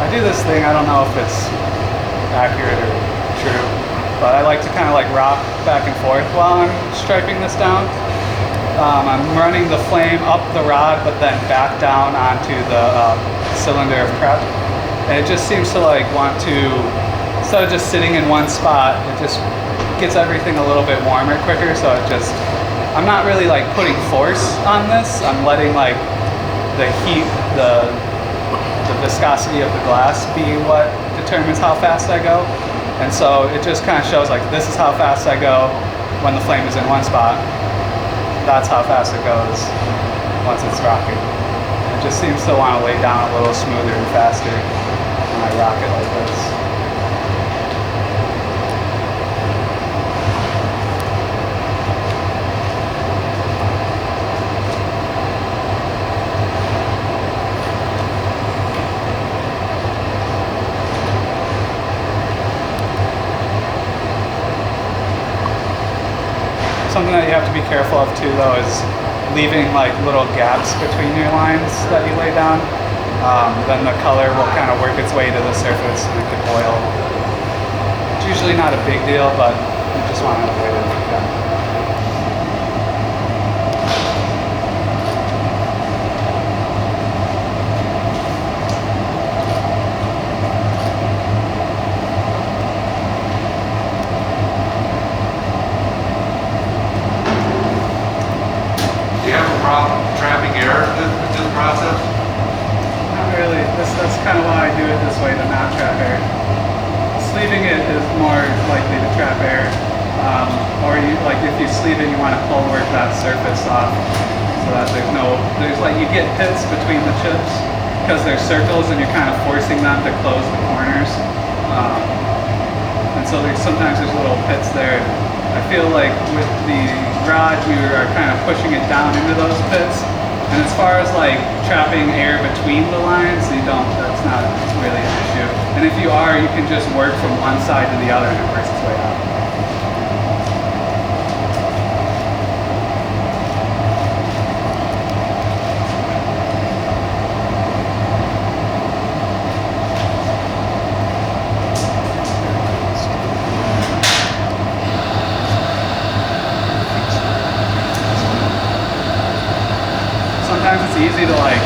I do this thing, I don't know if it's accurate or true, but I like to kind of like rock back and forth while I'm striping this down. I'm running the flame up the rod, but then back down onto the cylinder of prep. And it just seems to like want to, instead of just sitting in one spot, it just gets everything a little bit warmer quicker. So it just, I'm not really like putting force on this. I'm letting like the heat, the viscosity of the glass be what determines how fast I go. And so it just kind of shows like this is how fast I go when the flame is in one spot. That's how fast it goes once it's rocking. And it just seems to want to lay down a little smoother and faster when I rock it like this. Something that you have to be careful of too, though, is leaving like little gaps between your lines that you lay down. Then the color will kind of work its way to the surface and it could oil. It's usually not a big deal, but you just want to avoid it if you can. Trapping air with this process? Not really. That's kind of why I do it this way, to not trap air. Sleeving it is more likely to trap air. Or you, like if you sleeve it, you want to pull work that surface off so that there's like, you get hits between the chips because they're circles and you're kind of forcing them to close the corners. And so sometimes there's little pits there. I feel like with the garage, we are kind of pushing it down into those pits. And as far as like trapping air between the lines, that's not really an issue. And if you are, you can just work from one side to the other and it works its way out. Sometimes it's easy to like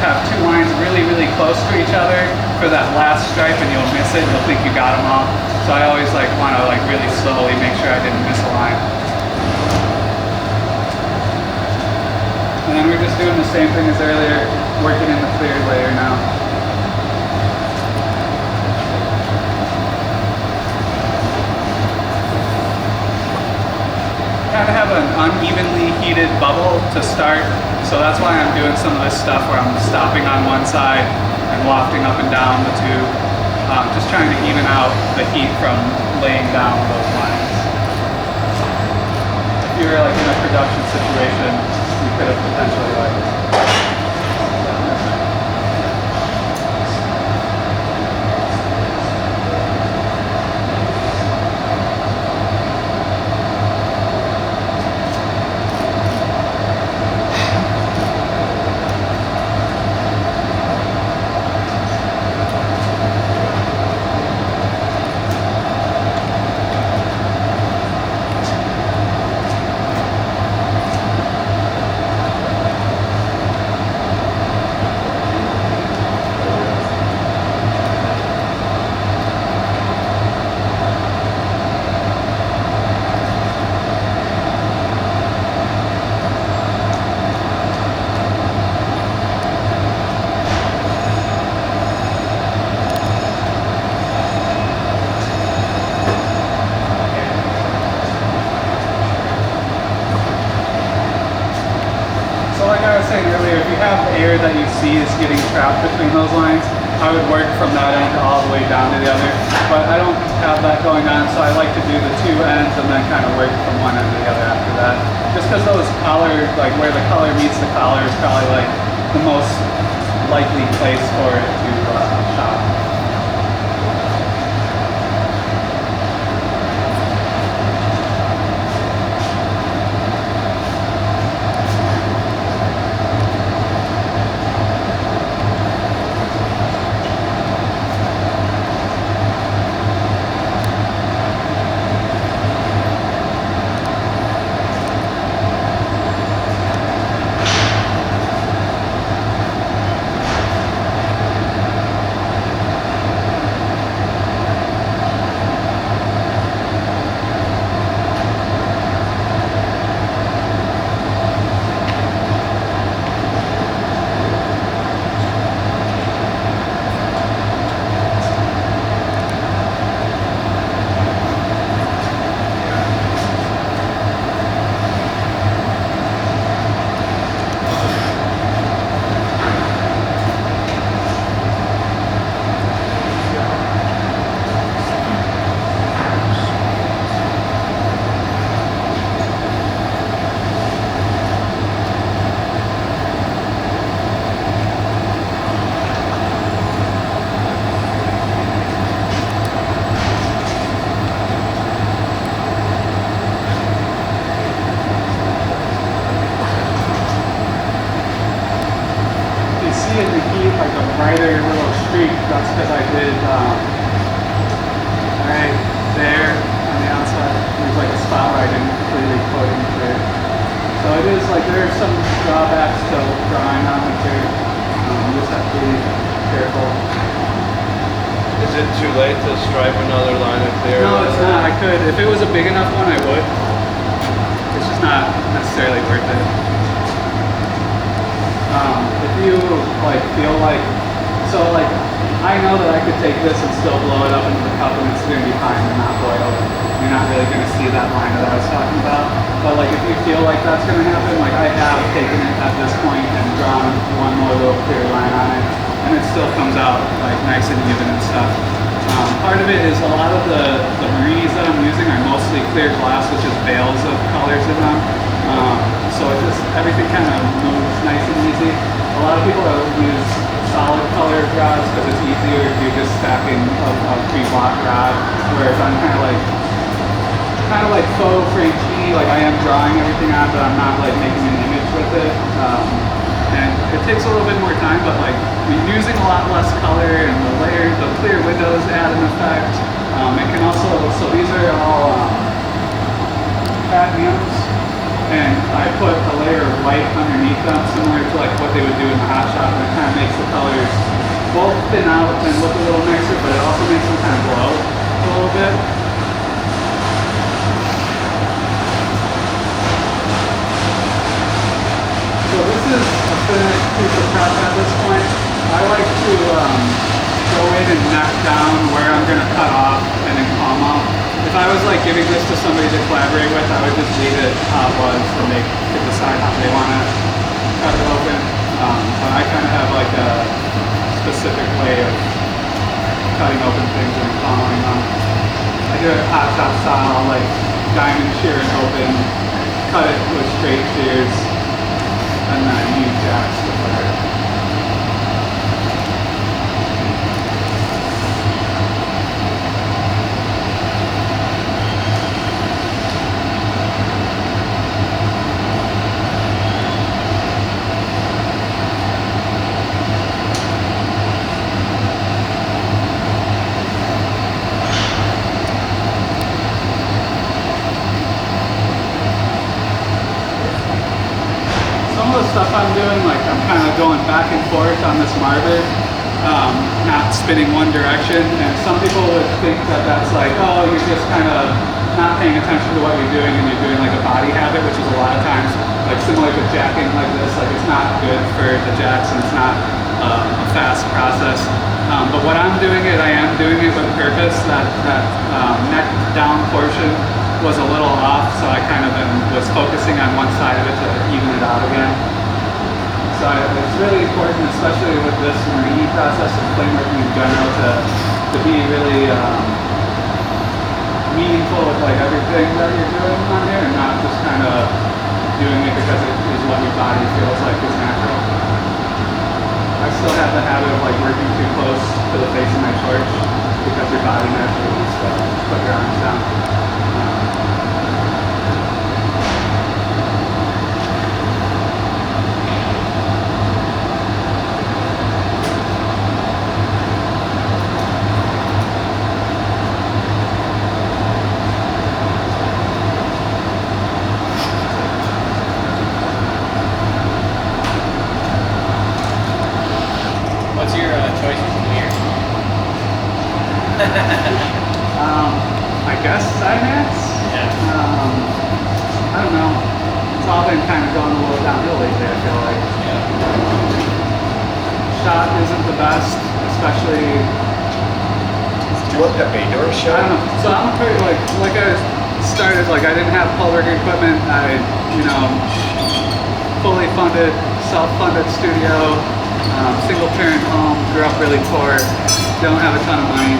have two lines really, really close to each other for that last stripe and you'll miss it and you'll think you got them all. So I always like want to like really slowly make sure I didn't miss a line. And then we're just doing the same thing as earlier, working in the cleared layer now. Kind of have an unevenly heated bubble to start, so that's why I'm doing some of this stuff where I'm stopping on one side and wafting up and down the tube, just trying to even out the heat from laying down those lines. If you were like in a production situation, you could have potentially like air that you see is getting trapped between those lines, I would work from that end all the way down to the other. But I don't have that going on, so I like to do the two ends and then kind of work from one end to the other after that. Just because those collar, like where the collar meets the collar is probably like the most likely place for it to shop. Brighter little streak, that's because I did right there on the outside. There's like a spot where I didn't completely coat it clear. So it is like there are some drawbacks to drawing on material. You just have to be careful. Is it too late to stripe another line of clear? No, it's not. I could. If it was a big enough one, I would. It's just not necessarily worth it. If you like feel like, so like, I know that I could take this and still blow it up into the cup and it's going to be fine and not boil. You're not really going to see that line that I was talking about. But like, if you feel like that's going to happen, like I have taken it at this point and drawn one more little clear line on it, and it still comes out like nice and even and stuff. Part of it is a lot of the Murrines that I'm using are mostly clear glass, which is veils of colors in them. So it just, everything kind of moves nice and easy. A lot of people use solid colored rods because it's easier if you're just stacking a pre-block rod, whereas I'm kind of like faux Frenchie, like I am drawing everything on, but I'm not like making an image with it. And it takes a little bit more time, but like we're using a lot less color, and the layers, the clear windows add an effect. It can also, so these are all cadmiums, and I put a layer of white underneath them, similar to like what they would do in the hot shop, and it kind of makes the colors both thin out and look a little nicer, but it also makes them kind of glow a little bit. So this is a finished piece of prep at this point. I like to go in and knock down where I'm going to cut off and then palm off. If I was like giving this to somebody to collaborate with, I would just leave it how it was and they could decide how they want to cut it open. But I kind of have like a specific way of cutting open things and palming them. I do it hot top style, like diamond shear it open, cut it with straight shears, and then use jacks to fire. Stuff I'm doing, like I'm kind of going back and forth on this marber, not spinning one direction, and some people would think that that's like, oh, you're just kind of not paying attention to what you're doing and you're doing like a body habit, which is a lot of times like similar to jacking like this, like it's not good for the jacks and it's not a fast process. But what I'm doing it, I am doing it with purpose. That neck down portion was a little off, so I kind of was focusing on one side of it to even it out again. So it's really important, especially with this Murrine process and flameworking in general, to be really meaningful with like everything that you're doing on here, and not just kind of doing it because it is what your body feels like is natural. I still have the habit of like working too close to the face of my torch because your body naturally wants to put your arms down. What's your choice for clear? I guess IMAX? Yeah. I don't know. It's all been kind of going a little downhill lately, I feel like. Yeah. Shot isn't the best, especially. Did you want that bay door I shot? don't know. So I'm a pretty, like I started, like I didn't have Public equipment. I, fully funded, self-funded studio, single parent home, grew up really poor, don't have a ton of money.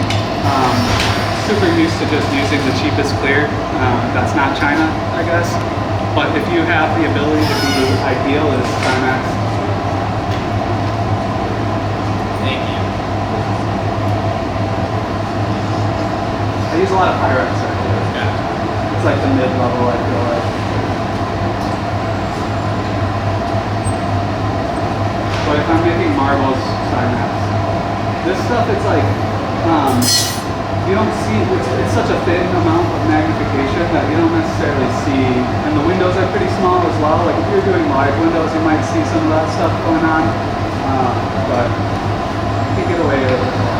Super used to just using the cheapest clear. That's not China, I guess. But if you have the ability to be ideal, it's IMAX. Thank you. I use a lot of Pyrex actually. Yeah. It's like the mid-level, I feel like. But if I'm making marbles, it's IMAX. This stuff, it's like, you don't see, it's such a thin amount of magnification that you don't necessarily see, and the windows are pretty small as well. Like if you're doing large windows, you might see some of that stuff going on, but you can get away with it a lot.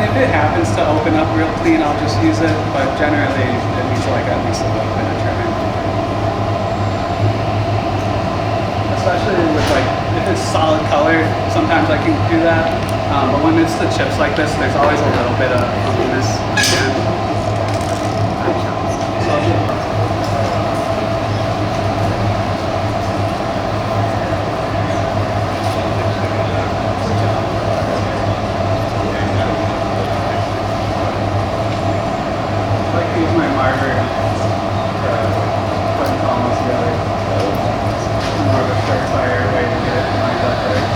if it happens to open up real clean, I'll just use it, but generally it needs like at least a little bit of trimming. Especially with like, if it's solid color, sometimes I can do that. But when it's the chips like this, there's always a little bit of funkiness again. I like to use my marker to put it almost together. More of a surefire way to get it lined up right.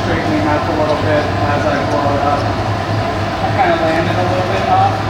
Straightening up a little bit as I blow it up. I kind of landed a little bit off.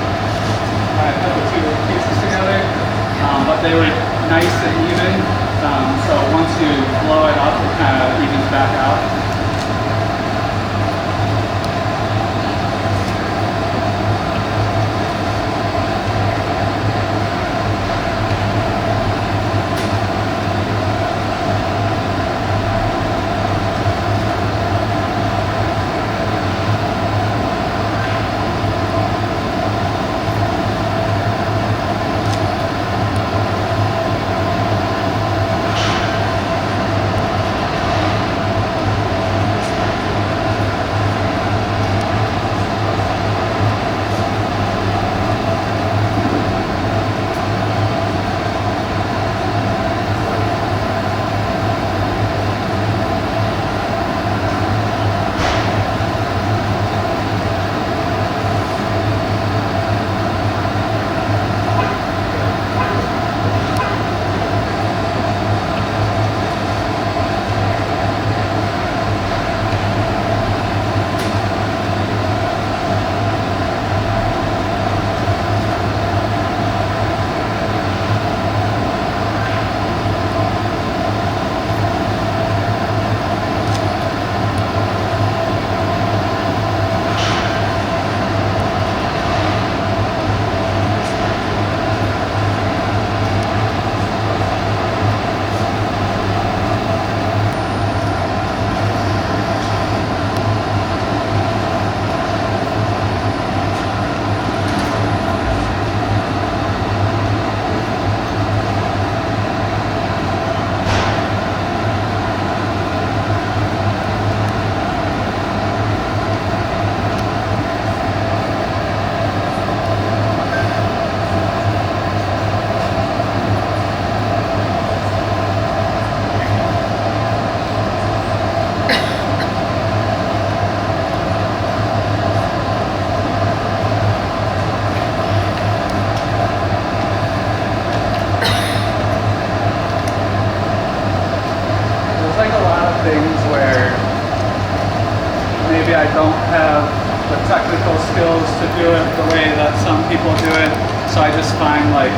don't have the technical skills to do it the way that some people do it. So I just find like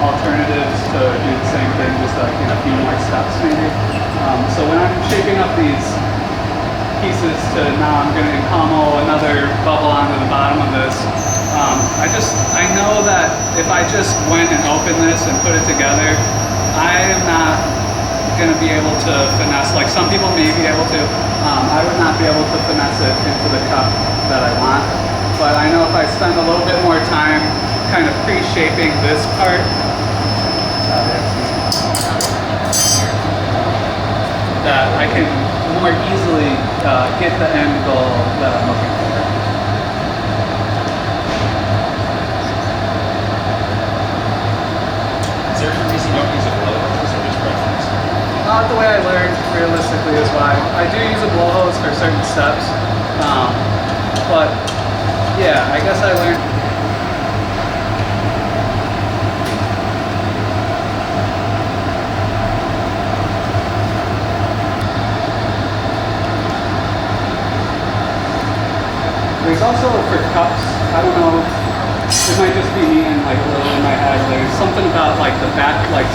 alternatives to do the same thing, just like in a few more steps maybe. So when I'm shaping up these pieces to now I'm going to encamo another bubble onto the bottom of this, I know that if I just went and opened this and put it together, I am not going to be able to finesse, like some people may be able to, I would not be able to finesse it into the cup that I want. But I know if I spend a little bit more time kind of pre-shaping this part, that I can more easily get the end goal that I'm looking for. Is there a reason you don't use a blow hose or just preference? The way I learned realistically is why. I do use a blow hose for certain steps, but yeah, I guess I learned. There's also for cups, I don't know, it might just be me and like a little in my head, there's something about like the back, like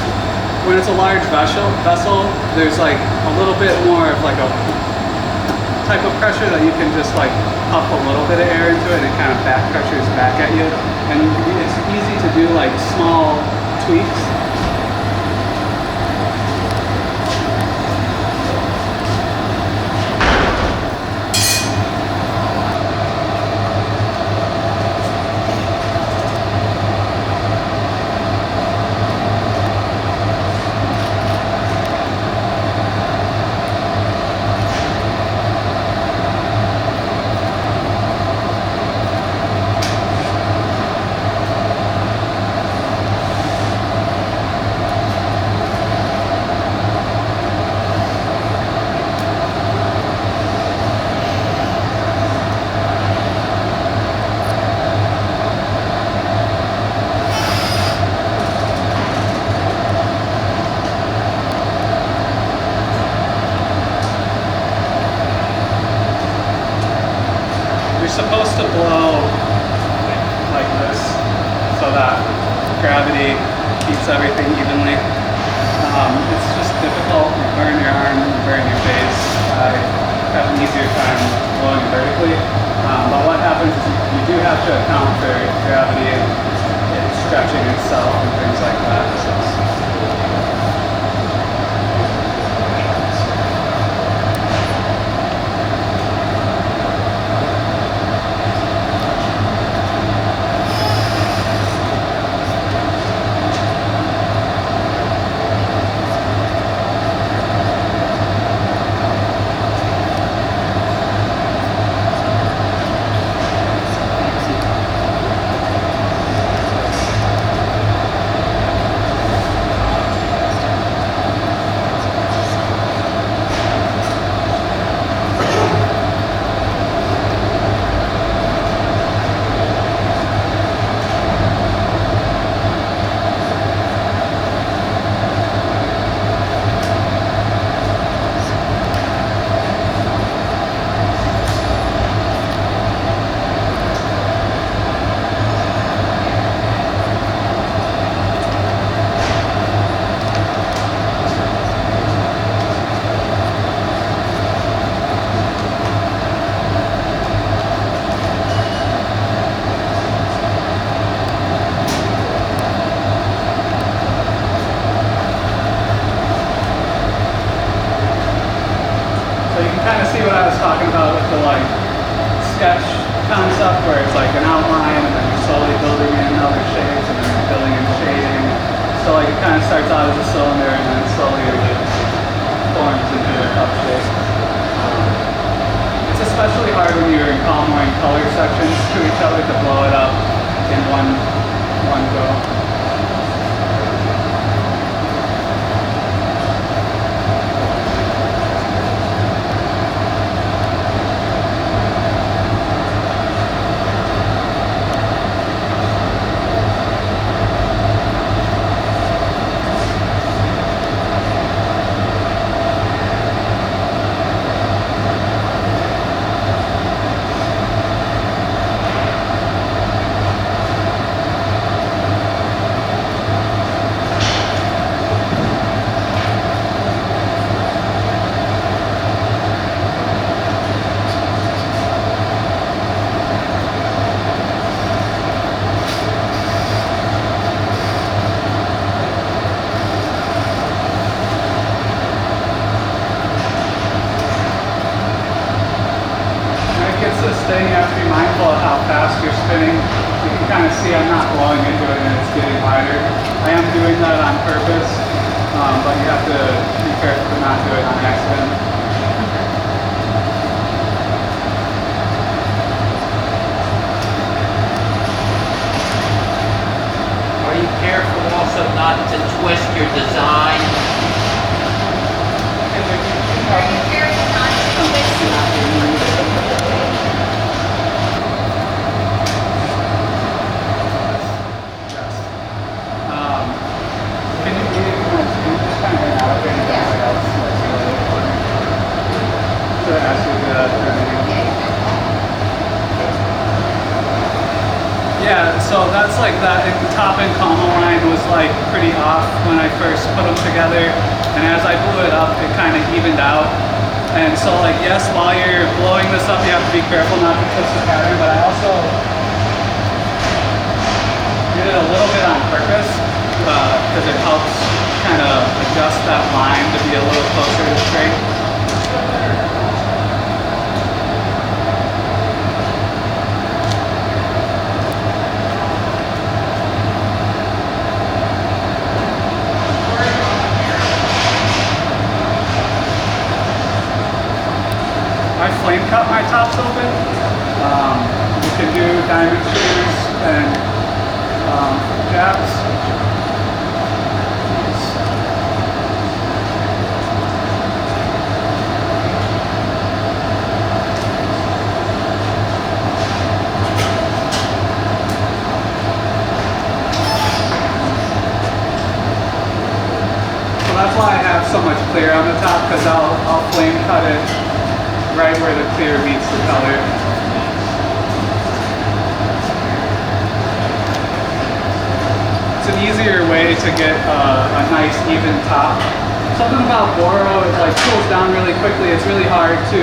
when it's a large vessel, there's like a little bit more of like a type of pressure that you can just like puff a little bit of air into it and it kind of back pressures back at you. And it's easy to do like small tweaks. Supposed to blow like this so that gravity keeps everything evenly. It's just difficult. You burn your arm, you burn your face. I have an easier time blowing vertically. But what happens is you do have to account for gravity and it stretching itself and things like that. So concept where it's like an outline and then you're slowly building in other shapes and then you're building in shading. So like it kind of starts out as a cylinder and then slowly it forms into a cup shape. It's especially hard when you're encamoing color sections to each other to blow it up in one go. have to be mindful of how fast you're spinning. You can kind of see I'm not blowing into it and it's getting wider. I am doing that on purpose, but you have to be careful to not do it on accident. Are you careful also not to twist your design? Are you careful not to twist? Yeah, so that's like that top and comma line was like pretty off when I first put them together, and as I blew it up, it kind of evened out. And so like, yes, while you're blowing this up, you have to be careful not to twist the pattern, but I also did it a little bit on purpose because it helps kind of adjust that line to be a little closer to straight. I flame cut my tops open. You can do diamond shears and jabs. So that's why I have so much clear on the top, because I'll flame cut it right where the clear meets the color. It's an easier way to get a nice even top. Something about boro is like cools down really quickly. It's really hard to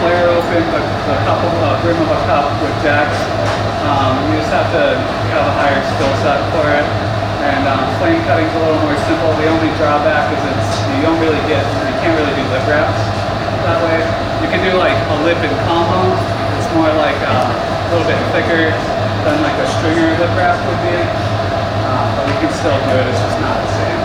flare open the rim of a cup with jacks. You just have to have a higher skill set for it. And flame cutting is a little more simple. The only drawback is you can't really do lip wraps that way. You can do like a lip and combo. It's more like a little bit thicker than like a stringer lip wrap would be. But you can still do it, it's just not the same.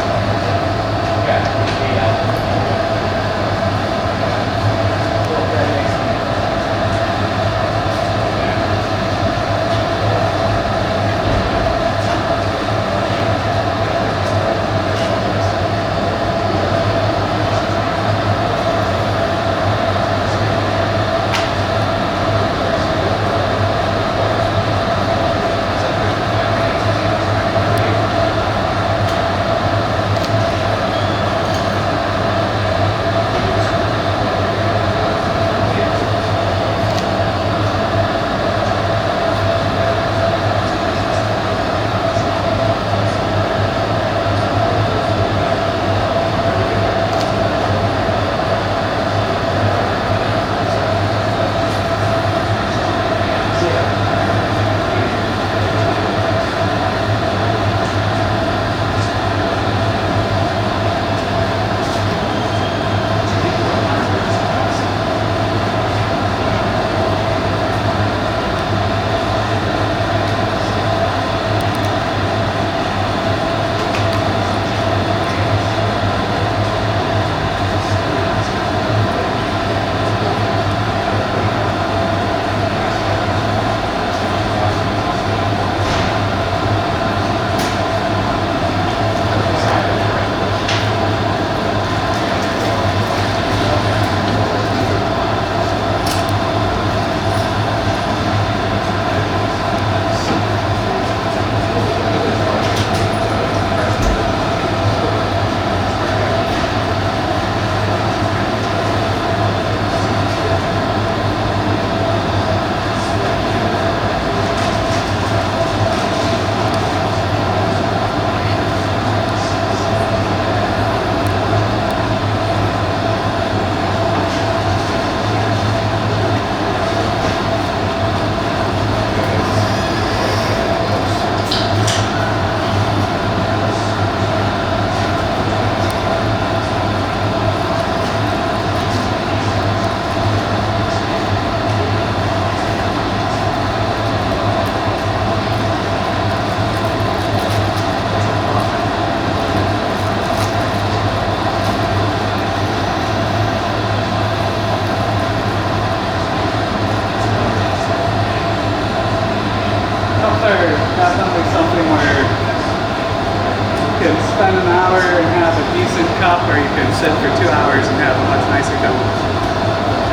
spend an hour and have a decent cup, or you can sit for 2 hours and have a much nicer cup.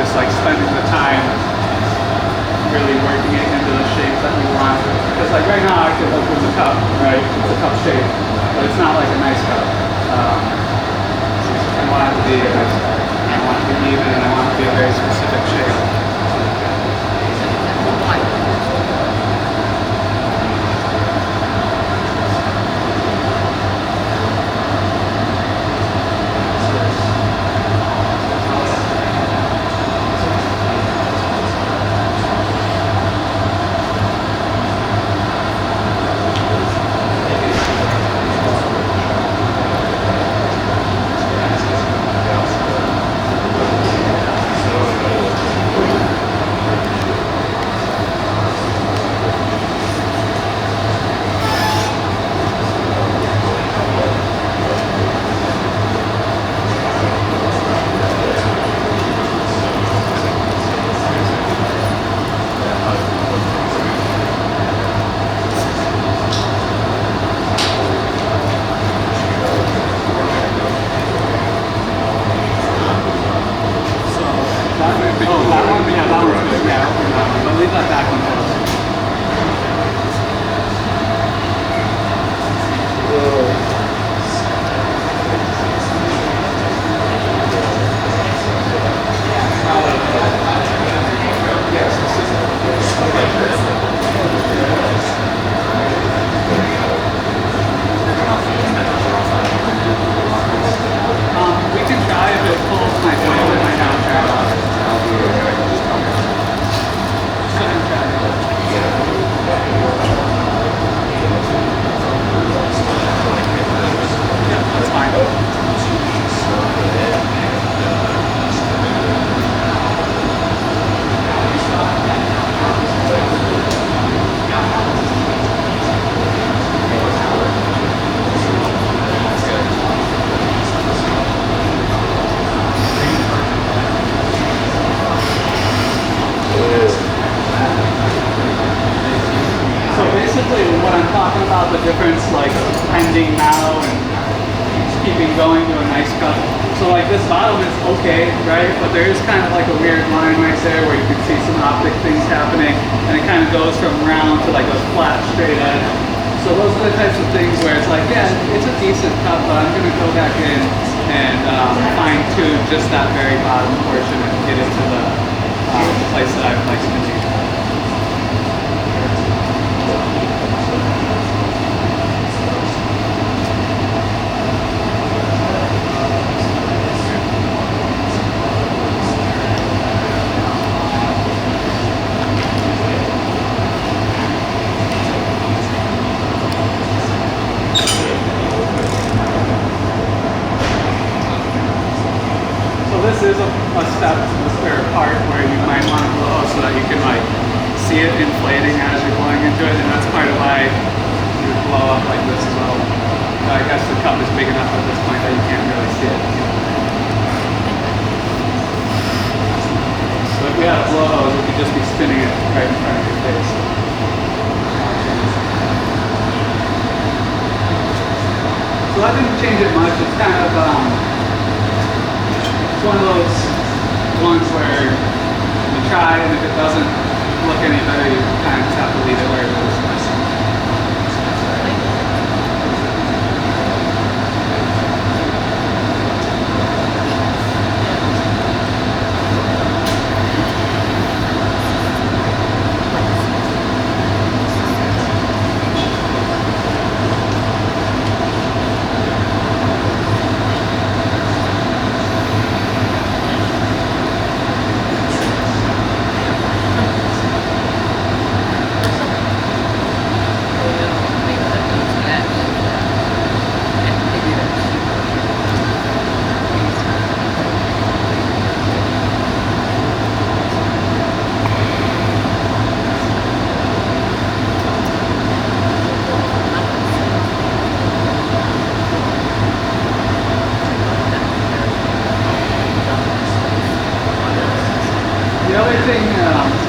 Just like spending the time really working it into the shape that we want. Because like right now I could look with a cup, right? It's a cup shape, but it's not like a nice cup. I want it to be a nice cup. I want it to be even, and I want it to be a very specific shape.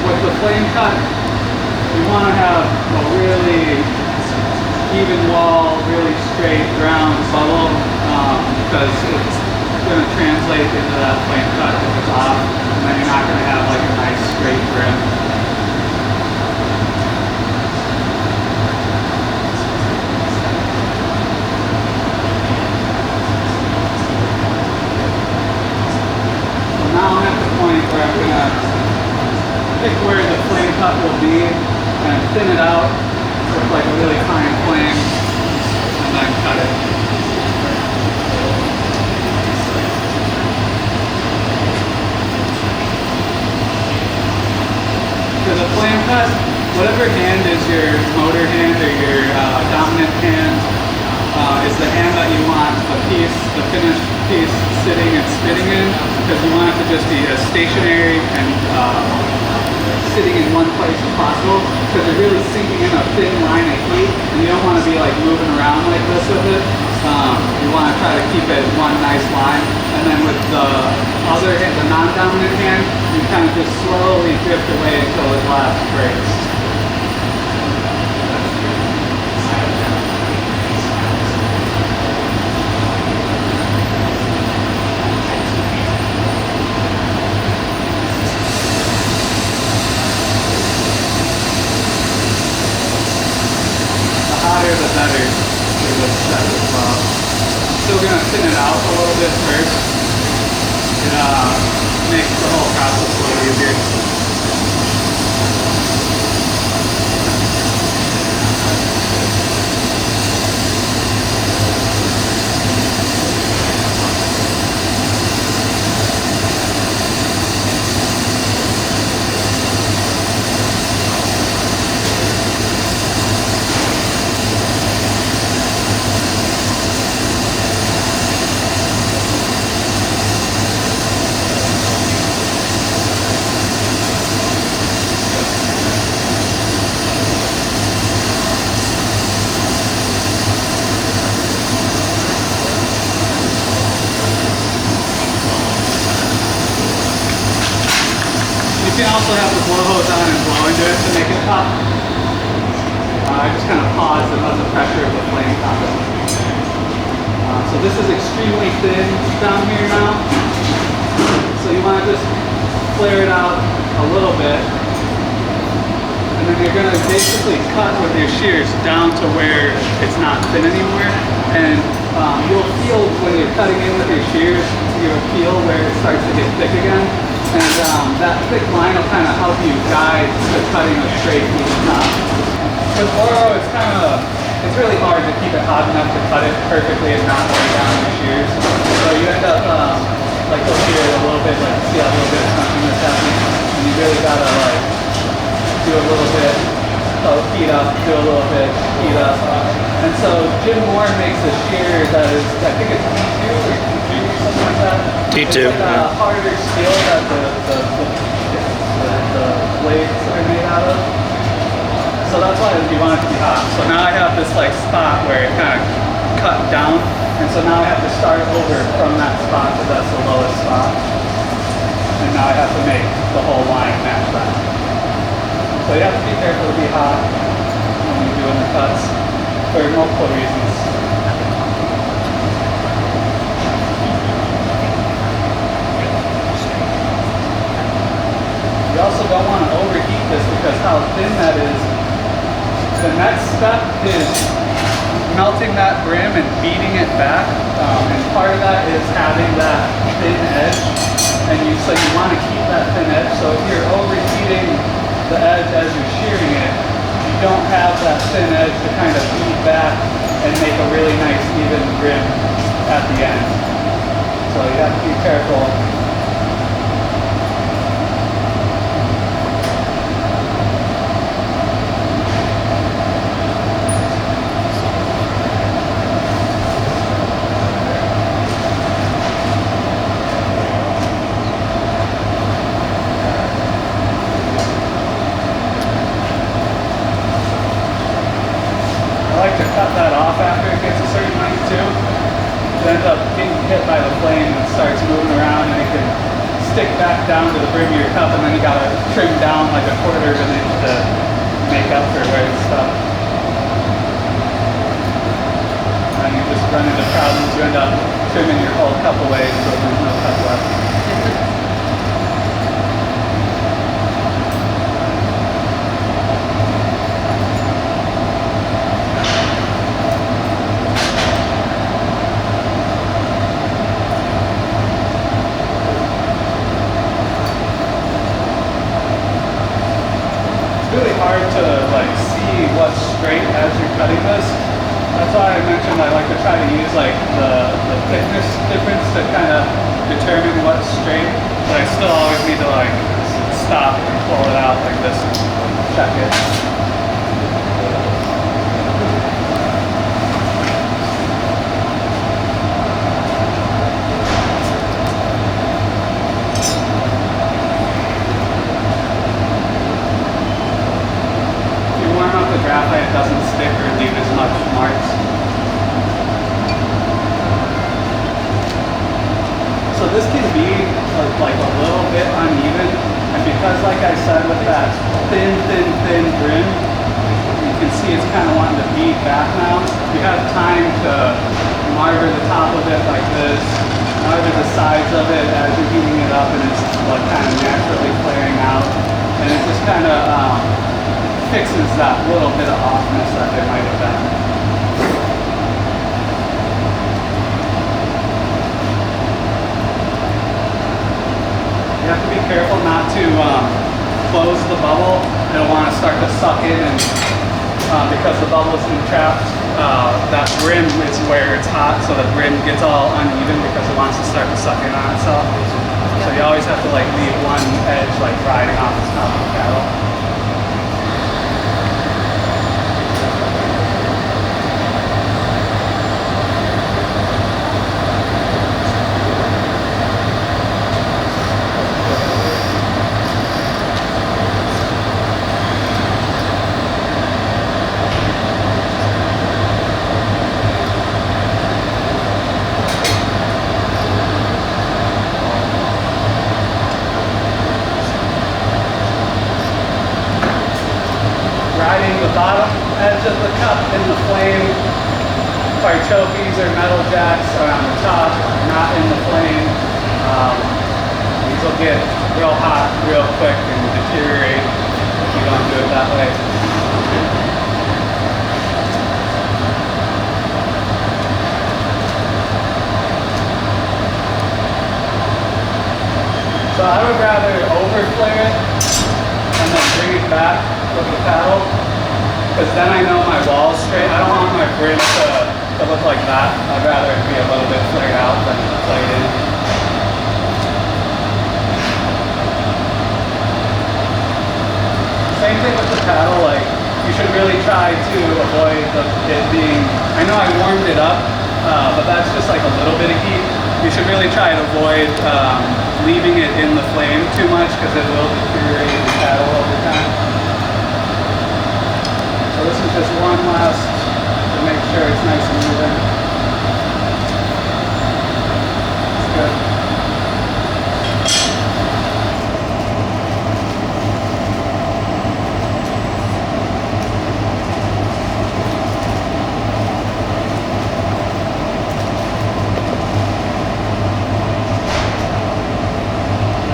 with the flame cut, you want to have a really even wall, really straight round bubble, because it's going to translate into that flame cut if it's off, and then you're not going to have like a nice straight brim. So now I'm at the point where I'm going to pick where the flame cut will be and thin it out with like a really fine flame and then cut it. For the flame cut, whatever hand is your motor hand or your dominant hand is the hand that you want the finished piece sitting and spinning in, because you want it to just be as stationary and sitting in one place as possible, because you're really sinking in a thin line of heat and you don't want to be like moving around like this with it. You want to try to keep it one nice line, and then with the other hand, the non-dominant hand, you kind of just slowly drift away until it last breaks. The better for this set as well. Still going to thin it out a little bit first. It makes the whole process a little easier. You can also have the blow hose on and blow into it to make it pop. I just kind of paused and let the pressure of the flame pop it. So this is extremely thin down here now. So you want to just flare it out a little bit. And then you're going to basically cut with your shears down to where it's not thin anymore. And you'll feel when you're cutting in with your shears, you'll feel where it starts to get thick again. And that thick line will kind of help you guide to cutting a straight piece top. With Oro, it's really hard to keep it hot enough to cut it perfectly and not wear down your shears. So you end up, like you'll hear it a little bit, like you see a little bit of chunkiness happening, and you really gotta like do a little bit, heat up, do a little bit, heat up. And so Jim Moore makes a shear that is, I think it's T2 or T3 or something like that. T2. It's like a harder steel that the blades are made out of. So that's why you want it to be hot. So now I have this like spot where it kind of cut down, and so now I have to start over from that spot because that's the lowest spot. And now I have to make the whole line match that. So you have to be careful to be hot when you're doing the cuts for multiple reasons. You also don't want to overheat this because how thin that is. The next step is melting that brim and beating it back, and part of that is having that thin edge, and so you want to keep that thin edge. So if you're overheating the edge as you're shearing it, you don't have that thin edge to kind of beat back and make a really nice even brim at the end. So you have to be careful. Cut that off after it gets a certain length too. It ends up getting hit by the flame and starts moving around, and it can stick back down to the brim of your cup, and then you gotta trim down like 1/4 of an inch to make up for where it's stuck. run into problems. You end up trimming your whole cup away so there's no cup left. Really hard to like see what's straight as you're cutting this. That's why I mentioned I like to try to use like the thickness difference to kind of determine what's straight, but I still always need to like stop and pull it out like this and check it. Graphite doesn't stick or leave as much marks. So this can be like a little bit uneven, and because like I said with that thin brim, you can see it's kind of wanting to bead back now. You have time to martyr the top of it like this, martyr the sides of it as you're heating it up, and it's like kind of naturally flaring out, and it just kind of fixes that little bit of offness that there might have been. You have to be careful not to close the bubble. It'll want to start to suck in, and because the bubble's entrapped, that brim is where it's hot, so the brim gets all uneven because it wants to start to suck in on itself. So you always have to like leave one edge like riding off the top of the cattle. Bottom edge of the cup in the flame, trophies or metal jacks around the top, not in the flame. These will get real hot real quick and deteriorate if you don't do it that way. So I would rather over flare it and then bring it back with the paddle, because then I know my wall's straight. I don't want my brim to look like that. I'd rather it be a little bit flared out than flared in. Same thing with the paddle, like you should really try to avoid it being, I know I warmed it up, but that's just like a little bit of heat. You should really try to avoid leaving it in the flame too much, because it will deteriorate the paddle over time. So this is just one last to make sure it's nice and even. It's good.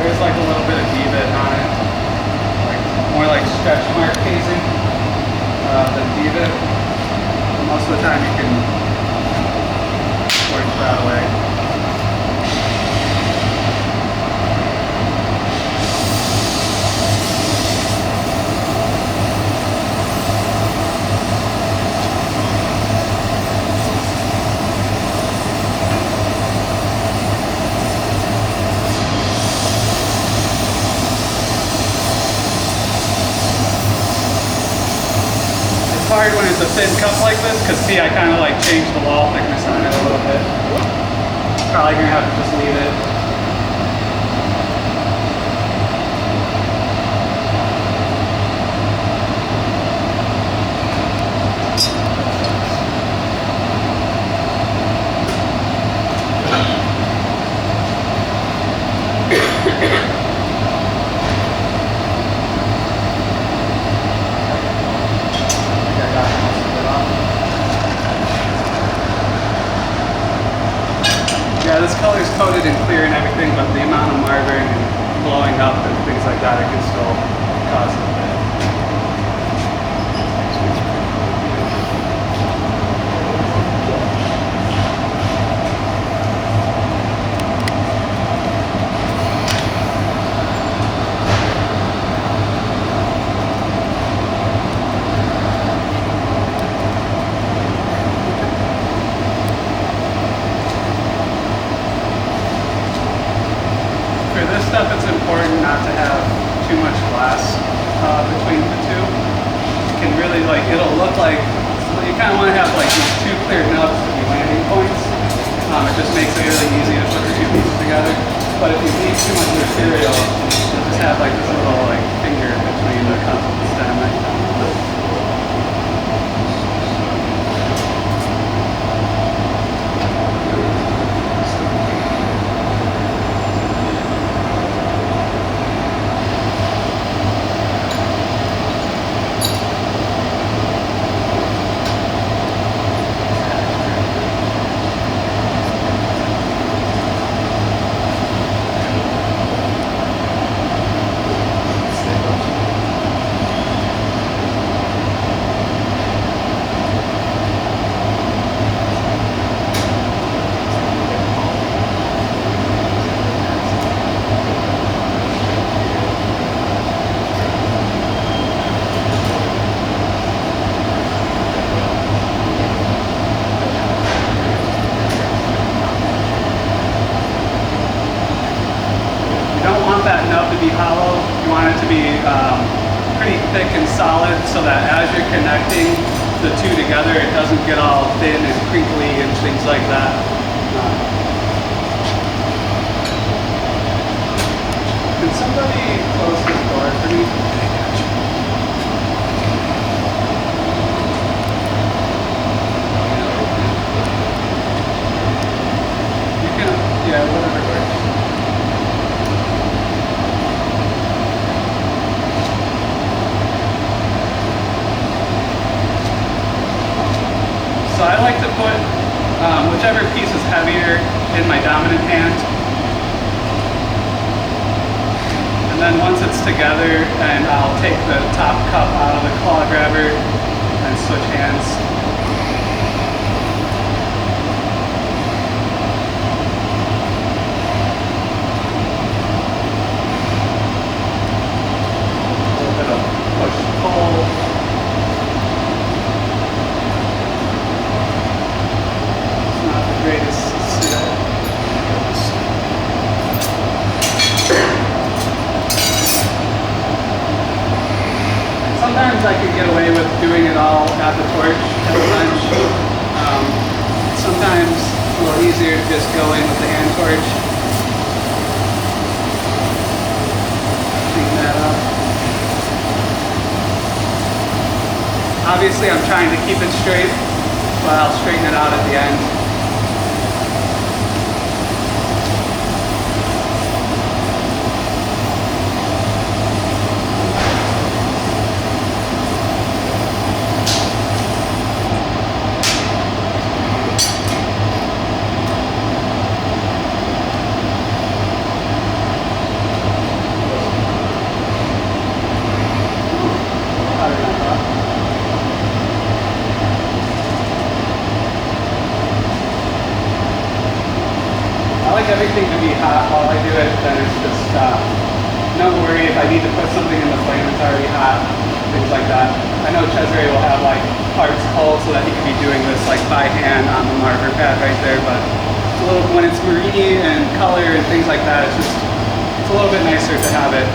There's like a little bit of D-bit on it, like more like stretch mark casing. Than D-bit. Most of the time you can work that way. Hard when it's a thin cup like this, because see, I kind of like changed the wall thickness on it a little bit. Probably gonna have to just leave it. smooth and clear and everything, but the amount of marbling and blowing up and things like that, it can still cause a bit. Stuff, it's important not to have too much glass between the two. It can really, like, it'll look like, you kind of want to have like these two clear nubs to be landing points. It just makes it really easy to put the two pieces together. But if you need too much material, you'll just have like this little like finger between the cup and the stem that you don't want. Hollow. You want it to be pretty thick and solid so that as you're connecting the two together, it doesn't get all thin and crinkly and things like that. Can somebody close this door for me? You can, yeah, whatever works. So I like to put whichever piece is heavier in my dominant hand. And then once it's together, and I'll take the top cup out of the claw grabber and switch hands. A little bit of push-pull. Greatest seal. Sometimes I can get away with doing it all at the torch at the bench. Sometimes it's a little easier to just go in with the hand torch. Clean that up. Obviously I'm trying to keep it straight, but I'll straighten it out at the end. Everything to be hot while I do it, then it's just no worry if I need to put something in the flame, it's already hot, things like that. I know Cesare will have like parts cold so that he can be doing this like by hand on the marker pad right there, but it's a little, when it's Murrine and color and things like that, it's a little bit nicer to have it.